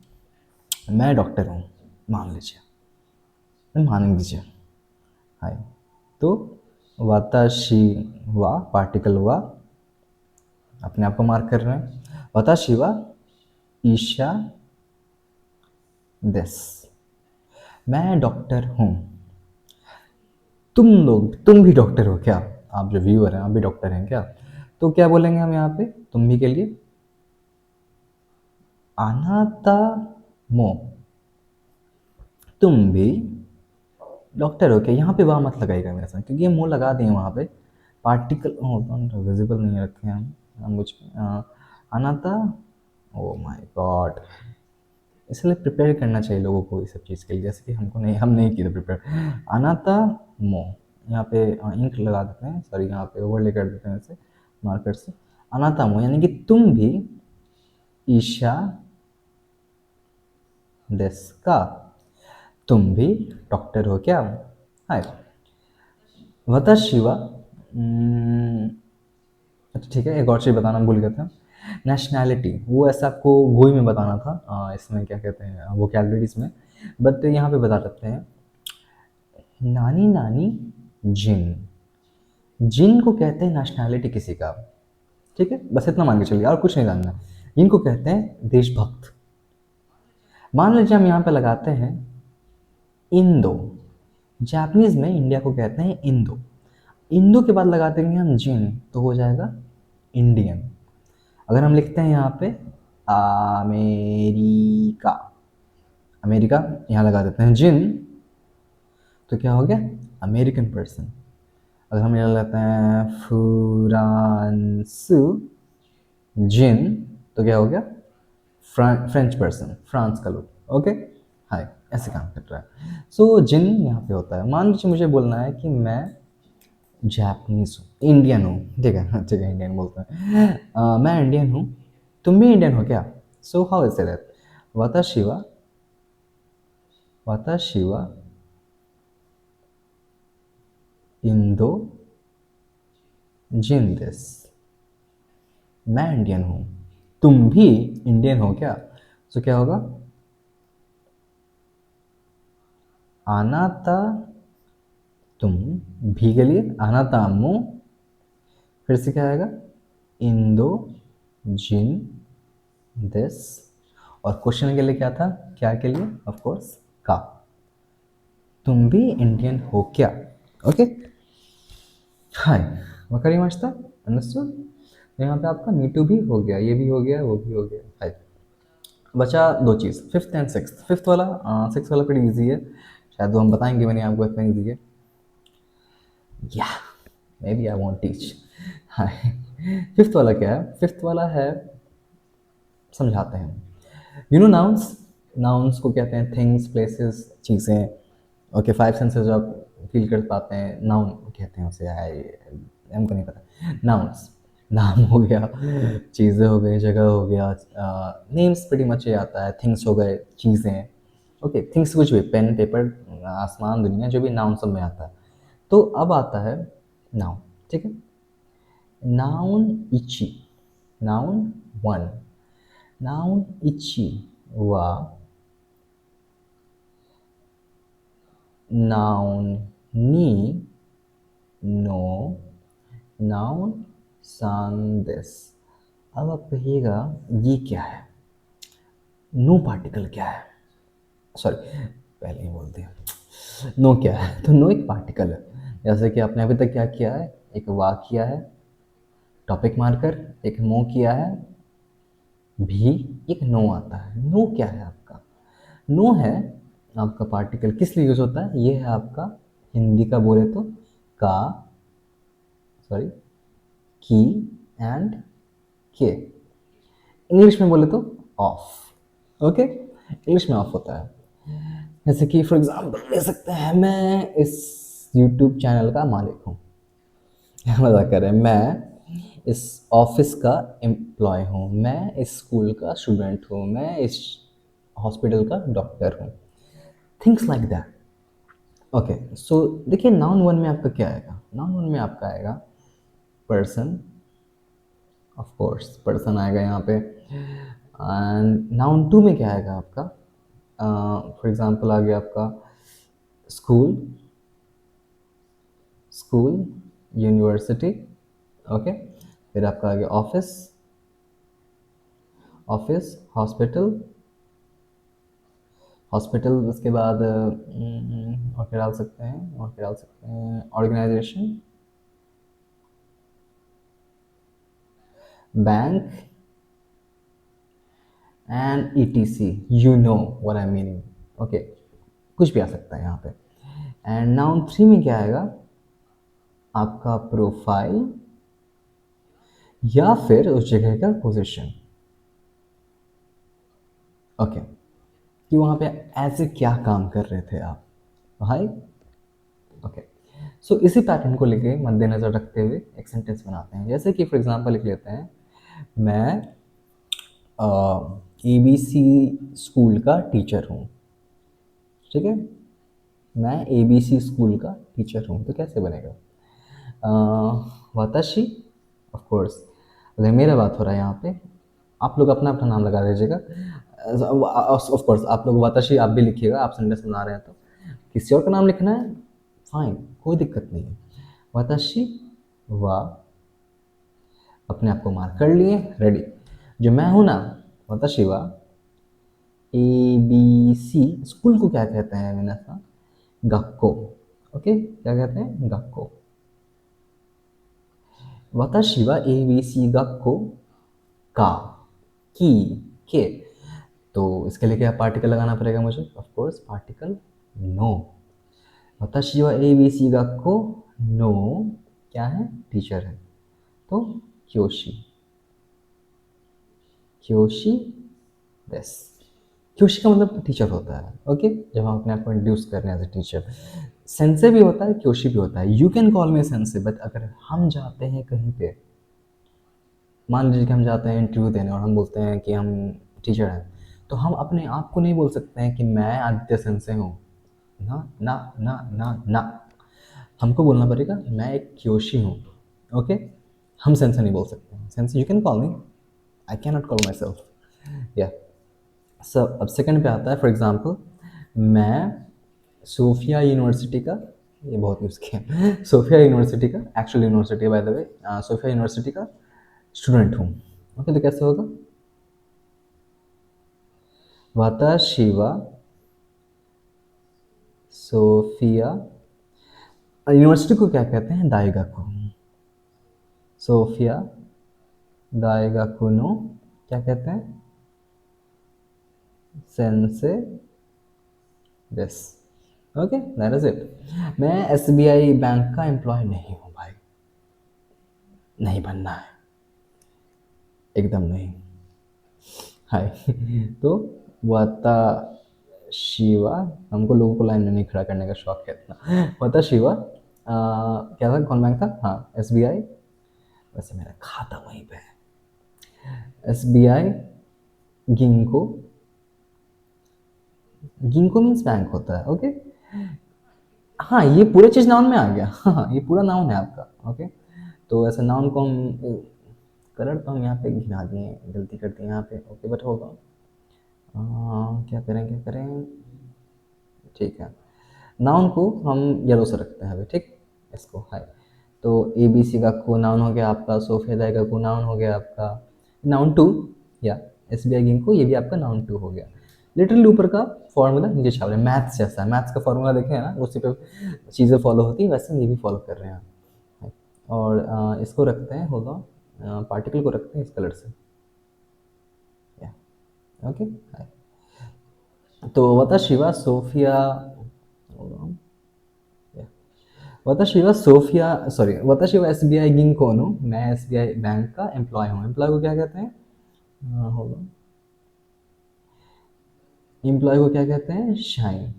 मैं डॉक्टर हूँ, मान लीजिए, मान लीजिए। हाय, तो वाताशी वा, पार्टिकल वा, अपने आप को मार्क कर रहे हैं। वाताशी वा ईशा देस, मैं डॉक्टर हूँ। तुम भी डॉक्टर हो क्या? आप जो व्यूअर हैं, आप भी डॉक्टर हैं क्या? तो क्या बोलेंगे हम यहाँ पे तुम भी के लिए? अनाता मो, तुम भी डॉक्टर हो क्या? यहाँ पे वाह मत लगाइएगा मेरे साथ, क्योंकि ये मुंह लगा दिए वहाँ पे। पार्टिकल विजिबल नहीं रखे हम लैंग्वेज में। अनाता, ओ माय गॉड, इसलिए प्रिपेयर करना चाहिए लोगों को इस सब चीज़ के लिए, जैसे कि हमको नहीं, हम नहीं किए प्रिपेयर। अनाता मो, यहाँ पे इंक लगा देते हैं, सॉरी यहाँ पे ओवरले कर देते हैं ऐसे मार्कर से। अनाता मो यानी कि तुम भी ईशा देस्का, तुम भी डॉक्टर हो क्या? हाय, वताशी वा, अच्छा ठीक है, एक और चीज़ बताना भूल गए थे। नेशनैलिटी, वो ऐसा आपको गोई में बताना था, इसमें क्या कहते हैं वोकैबुलरीज में, बट यहाँ पे बता देते हैं। नानी नानी जिन, जिन को कहते हैं नेशनैलिटी किसी का, ठीक है, बस इतना मान के चलिए, और कुछ नहीं जानना। इनको कहते हैं देशभक्त। मान लीजिए हम यहाँ पे लगाते हैं इंदो, जापानीज में इंडिया को कहते हैं इंदो, इंदो के बाद लगा देंगे हम जिन, तो हो जाएगा इंडियन। अगर हम लिखते हैं यहाँ पे अमेरिका, अमेरिका यहाँ लगा देते हैं जिन, तो क्या हो गया? American person. अगर हम यहाँ लगाते हैं फ्रांस जिन, तो क्या हो गया? फ्रेंच पर्सन, फ्रांस का लोग। ओके, हाय, ऐसे काम कर रहा है। सो जिन यहाँ पे होता है। मान लीजिए मुझे बोलना है कि मैं जापानीज हूँ, इंडियन हूँ, ठीक है, ठीक है, इंडियन बोलते हैं। मैं इंडियन हूँ, तुम भी इंडियन हो क्या? So how is it? वाताशी वा, वाताशी वा इंदो जिन देस, मैं इंडियन हूँ, तुम भी इंडियन हो क्या? सो क्या होगा? आनाता, तुम भी के लिए आनाता मो, फिर से क्या आएगा? इंदो जिन दिस, और क्वेश्चन के लिए क्या था? क्या के लिए? ऑफ कोर्स का, तुम भी इंडियन हो क्या? ओके, हाय, वकारी मास्ता, अंडरस्टूड। तो यहाँ पे आपका मी टू भी हो गया, ये भी हो गया, वो भी हो गया। हाय, बचा दो चीज़, फिफ्थ एंड सिक्स। फिफ्थ वाला, सिक्स वाला pretty इजी है, शायद वो हम बताएंगे, मैंने आपको इतना इजी है, या maybe I want teach. Hi, fifth वाला क्या है? फिफ्थ वाला है, समझाते हैं। यू नो नाउन्स, नाउन्स को कहते हैं थिंग्स, प्लेसेस, चीज़ें। ओके, फाइव सेंसेस जो आप फील कर पाते हैं, नाउन कहते हैं उसे। आई, हमको नहीं पता। नाउन्स, नाम हो गया, चीज़ें हो गई, जगह हो गया, नेम्स प्रीटी मच ये आता है। थिंग्स हो गए, चीज़ें। ओके, थिंग्स कुछ भी, पेन, पेपर, आसमान, दुनिया, जो भी नाउन सब में आता है। तो अब आता है नाउन, ठीक है। नाउन इची, नाउन वन, नाउन इची वा, नाउन नी नो, नाउन सांदेस। अब आप कहिएगा ये क्या है? नो पार्टिकल क्या है? सॉरी, पहले ही बोल दिया। नो क्या है? तो नो एक पार्टिकल है। जैसे कि आपने अभी तक क्या किया है? एक वा किया है, टॉपिक मार्कर, एक मो किया है, भी, एक नो आता है। नो क्या है आपका? नो है आपका पार्टिकल, किस लिए यूज होता है? ये है आपका, हिंदी का बोले तो का, सॉरी, की एंड के। इंग्लिश में बोले तो ऑफ। ओके, इंग्लिश में ऑफ होता है। जैसे कि फॉर एग्जांपल ले सकते हैं, मैं इस यूट्यूब चैनल का मालिक हूँ। मजाक कर रहे हैं। मैं इस ऑफिस का एम्प्लॉय हूँ, मैं इस स्कूल का स्टूडेंट हूँ, मैं इस हॉस्पिटल का डॉक्टर हूँ। Things like that. ओके, सो देखिए नाउन वन में आपका क्या आएगा? नाउन वन में आपका आएगा पर्सन, ऑफ कोर्स पर्सन आएगा यहाँ पे। एंड नाउन टू में क्या आएगा आपका? फॉर एग्जांपल आ गया आपका स्कूल, स्कूल, यूनिवर्सिटी। ओके, फिर आपका आ गया ऑफिस, ऑफिस, हॉस्पिटल, हॉस्पिटल। उसके बाद और क्या डाल सकते हैं, और क्या डाल सकते हैं, organisation, bank and ETC. You know what I meaning. Okay, कुछ भी आ सकता है यहाँ पे। एंड नाउन थ्री में क्या आएगा? आपका प्रोफाइल या फिर उस जगह का पोजीशन। ओके, कि वहाँ पे ऐसे क्या काम कर रहे थे आप भाई। ओके, सो इसी पैटर्न को लेके मद्देनजर रखते हुए एक सेंटेंस बनाते हैं। जैसे कि फॉर एग्जांपल लिख लेते हैं, मैं एबीसी स्कूल का टीचर हूँ। ठीक है, मैं एबीसी स्कूल का टीचर हूँ। तो कैसे बनेगा? वाताशी, ऑफ कोर्स अगर मेरा बात हो रहा है यहाँ पे, आप लोग अपना अपना नाम लगा दीजिएगा। ऑफ कोर्स आप लोग वाताशी आप भी लिखिएगा, आप सेंटेंस बना रहे हैं तो किसी और का नाम लिखना है, फाइन, कोई दिक्कत नहीं है। वाताशी वा, अपने आप को मार्क कर लिए, रेडी। जो मैं हूं ना, वाताशी वा ए बी सी स्कूल को क्या कहते हैं मैंने सा? गक्को। ओके, क्या कहते हैं? गक्को। वाताशी वा ए बी सी गक्को का, की, के। तो इसके लिए क्या पार्टिकल लगाना पड़ेगा मुझे? ऑफ कोर्स पार्टिकल नो। वाताशी वा ए बी सी गक्को नो क्या है? टीचर है। तो क्योशी, क्योशी बस। क्योशी का मतलब टीचर होता है। ओके, जब हम अपने आप को इंट्रोड्यूस कर रहे हैं एज ए टीचर। सेंसे भी होता है, क्योशी भी होता है। You can call me sensei, but अगर हम जाते हैं कहीं पे, मान लीजिए कि हम जाते हैं इंटरव्यू देने और हम बोलते हैं कि हम टीचर हैं, तो हम अपने आप को नहीं बोल सकते हैं कि मैं आदित्य सेंसे हूँ। ना ना ना ना ना, हमको बोलना पड़ेगा मैं एक क्योशी हूँ। ओके, हम सेंसे नहीं बोल सकते। Sensei you can call me, I can not call myself. या सब। अब सेकंड पे आता है, फॉर एग्जांपल मैं सोफिया यूनिवर्सिटी का, ये बहुत यूज़ किया, सोफिया यूनिवर्सिटी का, actual university by the way, Sophia University का स्टूडेंट हूँ। ओके, तो कैसे होगा? वाताशी वा सोफिया, यूनिवर्सिटी को क्या कहते हैं? दाइगाकू। सोफिया दाइगाकू नो क्या कहते हैं? सेंसे बस। Okay, that is it. मैं एसबीआई बैंक का एम्प्लॉय नहीं हूँ भाई, नहीं बनना है, एकदम नहीं। हाय। तो वाता शिवा, हमको लोगों को लाइन में नहीं खड़ा करने का शौक है इतना। वाता शिवा क्या था, कौन बैंक था? हाँ, एसबीआई। वैसे मेरा खाता वहीं पे है, SBI ginkgo. Ginkgo means bank होता है। ओके, हाँ ये पूरे चीज़ नाउन में आ गया। हाँ ये पूरा नाउन है आपका। ओके, तो ऐसे नाउन को हम कलर तो हम यहाँ पे घिना दिए, गलती करते हैं यहाँ पे। ओके, बट होगा क्या करें, क्या करें? ठीक है, नाउन को हम येलो से रखते हैं अभी, ठीक, इसको हाय। तो ए बी सी का को नाउन हो गया आपका, सोफेदा का को नाउन हो गया आपका, नाउन टू। या एस बी आई गिंग को, ये भी आपका नाउन टू हो गया। लिटरली ऊपर का फॉर्मूला नीचे छाप रहे हैं, मैथ्स जैसा है। मैथ्स का फॉर्मूला देखें ना, उसी पे चीज़ें फॉलो होती है, वैसे ये भी फॉलो कर रहे हैं। और इसको रखते हैं, होगा पार्टिकल को रखते हैं इस कलर से। या ओके, तो वता शिवा सोफिया, वताशिवा सोफिया सॉरी वताशिवा एसबीआई गिंको नो, मैं एसबीआई बैंक का एम्प्लॉय हूँ। एम्प्लॉय को क्या कहते हैं? होगा एम्प्लॉय को क्या कहते हैं? शाइन।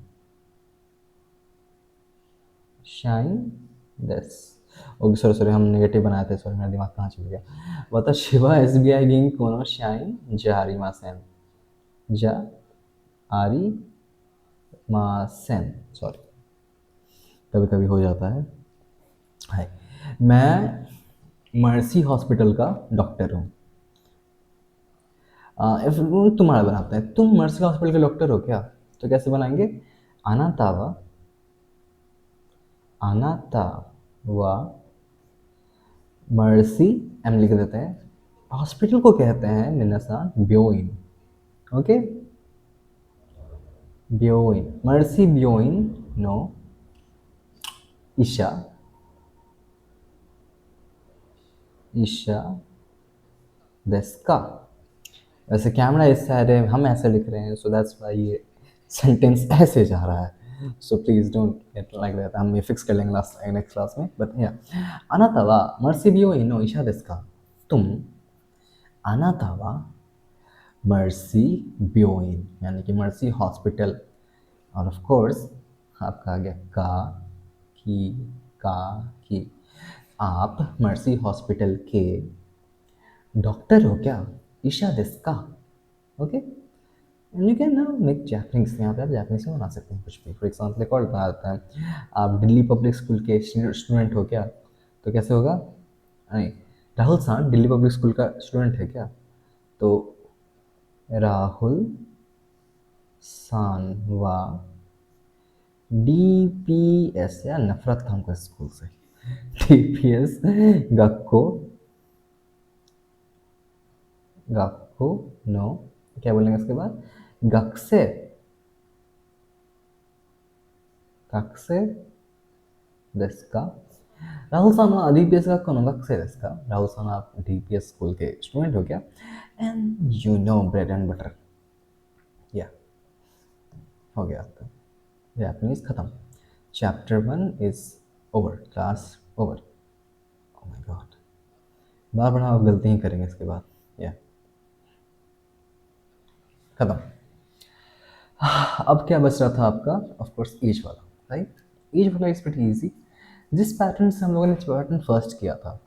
शाइन दस। ओके सॉरी सॉरी, हम नेगेटिव बनाए थे, सॉरी मेरा दिमाग कहाँ चल गया। वताशिवा एसबीआई गिंको नो शाइन जारी मासेन। जा आरी मासेन, सॉरी कभी कभी हो जाता है। हाय, मैं मर्सी हॉस्पिटल का डॉक्टर हूँ। तुम्हारा बनाते हैं, तुम मर्सी हॉस्पिटल के डॉक्टर हो क्या? तो कैसे बनाएंगे? अनातावा अनाता वा मर्सी, एम लिख देते हैं। हॉस्पिटल को कहते हैं मिनासान ब्योइन। ओके, ब्योइन, मर्सी ब्योइन नो ईशा ईशा देस्का। वैसे कैमरा इस साइड है, हम ऐसे लिख रहे हैं, सो दैट्स व्हाई ये सेंटेंस ऐसे जा रहा है। So please don't get like that, हम ये फिक्स कर लेंगे नेक्स्ट क्लास में। बट या अनातावा मर्सी ब्योइन नो ईशा देस्का। तुम अनातावा मर्सी ब्योइन यानी कि मर्सी हॉस्पिटल, और ऑफ कोर्स आपका आ गया का की का की, आप मर्सी हॉस्पिटल के डॉक्टर हो क्या? ईशा देस्का। Okay, and you can now make Japanese, यहाँ पे आप जैपनीज में बना सकते हैं कुछ भी। फॉर एग्जाम्पल एक और बना देता है, आप दिल्ली पब्लिक स्कूल के स्टूडेंट हो क्या? तो कैसे होगा? नहीं, राहुल सान दिल्ली पब्लिक स्कूल का स्टूडेंट है क्या? तो राहुल सानवा डीपीएस, यार नफरत था हमको स्कूल से। डीपीएस गक्को गक्को नो, क्या बोलेंगे इसके बाद? गक्से गक्से देस्का। राहुल सान वा डीपीएस गक्को नो गक्से देस्का। राहुल सान आप डीपीएस स्कूल के स्टूडेंट हो क्या? And you know bread and butter. Yeah हो गया आपका जापानीज खत्म। Chapter 1 is over, class over. Oh my god, बार बार आप गलती ही करेंगे इसके बाद। या खत्म। अब क्या बच रहा था आपका? ऑफ कोर्स एज वाला, राइट? एज वाला इज प्रीटी इजी। जिस पैटर्न से हम लोगों ने पैटर्न फर्स्ट किया था,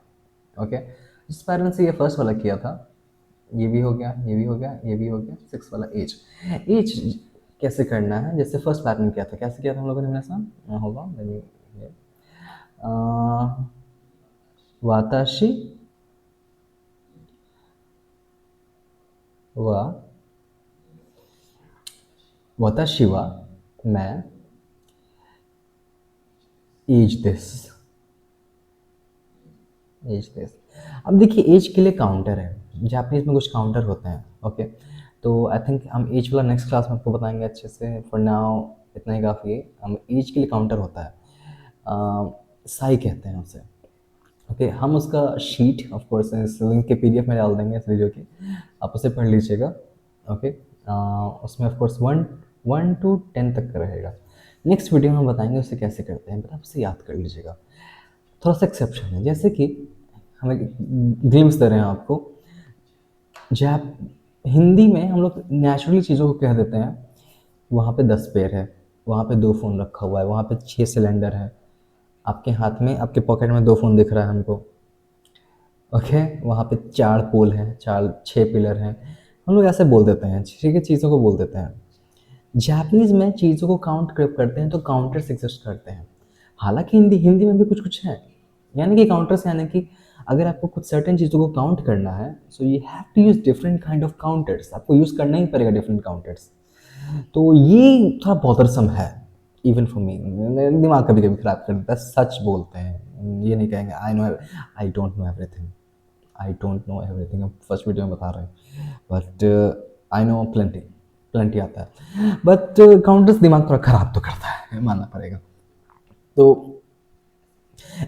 ओके, जिस पैटर्न से ये फर्स्ट वाला किया था, ये भी हो गया, ये भी हो गया, ये भी हो गया, सिक्स वाला एज। एज कैसे करना है? जैसे फर्स्ट पैटर्न किया था, कैसे किया था हम लोगों ने मेरे साथ? होगा वाताशी वा वाताशी वा मैं एज दिस एज दिस। अब देखिए एज के लिए काउंटर है, जापानीज में कुछ काउंटर होते हैं। ओके, तो आई थिंक हम एज वाला नेक्स्ट क्लास में आपको बताएंगे अच्छे से। फॉर नाउ इतना ही काफ़ी है। हम एज के लिए काउंटर होता है, साई कहते हैं उसे। ओके, हम उसका शीट ऑफ कोर्स इस लिंक के पीडीएफ में डाल देंगे इस वीडियो की, आप उसे पढ़ लीजिएगा। ओके, उसमें ऑफ कोर्स 1 to 10 तक का रहेगा। नेक्स्ट वीडियो में हम बताएंगे उसे कैसे करते हैं, बट आप उसे याद कर लीजिएगा। थोड़ा सा एक्सेप्शन है, जैसे कि हमें ग्लिम्स दे रहे हैं आपको। जैप हिंदी में हम लोग नेचुरली चीज़ों को कह देते हैं, वहाँ पे 10 पेड़ है, वहाँ पे 2 फ़ोन रखा हुआ है, वहाँ पे 6 सिलेंडर है, आपके हाथ में, आपके पॉकेट में 2 फ़ोन दिख रहा है हमको। ओके, वहाँ पे 4 पोल हैं, 6 पिलर हैं। हम लोग ऐसे बोल देते हैं, ठीक है, चीज़ों को बोल देते हैं। जापानीज़ में चीज़ों को काउंट करते हैं तो काउंटर्स एग्जिस्ट करते हैं। हालांकि हिंदी हिंदी में भी कुछ कुछ है, यानी कि काउंटर्स, यानी कि अगर आपको कुछ सर्टेन चीज़ों को काउंट करना है, so you have to use different kind of counters, आपको यूज़ करना ही पड़ेगा डिफरेंट काउंटर्स। तो ये थोड़ा बॉदरसम है इवन फॉर मी, दिमाग कभी कभी खराब कर देता है। सच बोलते हैं, ये नहीं कहेंगे I don't know everything, I don't know everything, हम फर्स्ट वीडियो में बता रहे हैं, but I know plenty plenty आता है। बट काउंटर्स दिमाग थोड़ा खराब तो करता है, मानना पड़ेगा। तो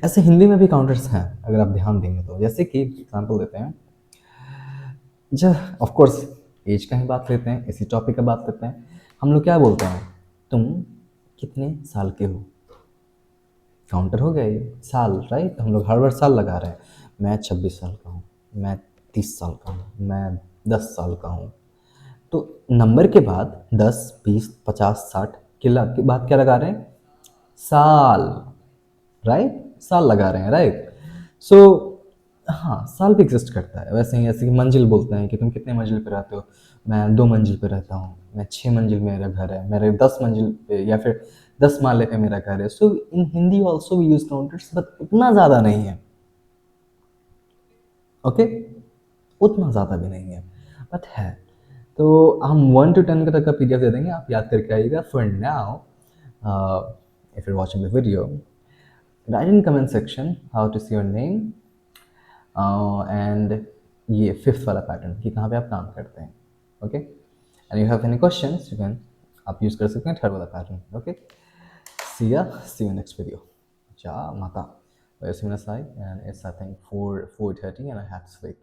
ऐसे हिंदी में भी काउंटर्स हैं अगर आप ध्यान देंगे तो। जैसे कि एग्जांपल देते हैं, जब ऑफ कोर्स एज का ही बात लेते हैं, इसी टॉपिक का बात लेते हैं, हम लोग क्या बोलते हैं? तुम कितने साल के हो? काउंटर हो गया ये साल, राइट? हम लोग हर बार साल लगा रहे हैं। मैं 26 साल का हूँ, मैं 30 साल का हूँ, मैं 10 साल का हूँ। तो नंबर के बाद 10, 20, 50, 60 के बाद क्या लगा रहे हैं? साल, राइट? साल लगा रहे हैं, राइट? सो हाँ, साल भी एग्जिस्ट करता है। वैसे ही ऐसे कि मंजिल बोलते हैं कि तुम कितने मंजिल पे रहते हो। मैं 2 मंजिल पे रहता हूँ, मैं 6 मंजिल मेरा घर है, मेरे 10 मंजिल पे या फिर 10 माले पे मेरा घर है। So in Hindi also we use counters, but उतना ज़्यादा नहीं है। ओके, उतना ज़्यादा भी नहीं है, बट है। तो हम 1 to 10 तक का पीडीएफ दे देंगे, आप याद करके आइएगा। For now, if you watching the video, write in comment section how to see your name and ये फिफ्थ वाला पैटर्न कि कहाँ पे आप काम करते हैं। Okay, and you have any questions you can, आप यूज़ कर सकते हैं थर्ड वाला pattern. Okay, see you next video. Ja, mata. As soon as I, and it's I think 4:30 and I have to sleep.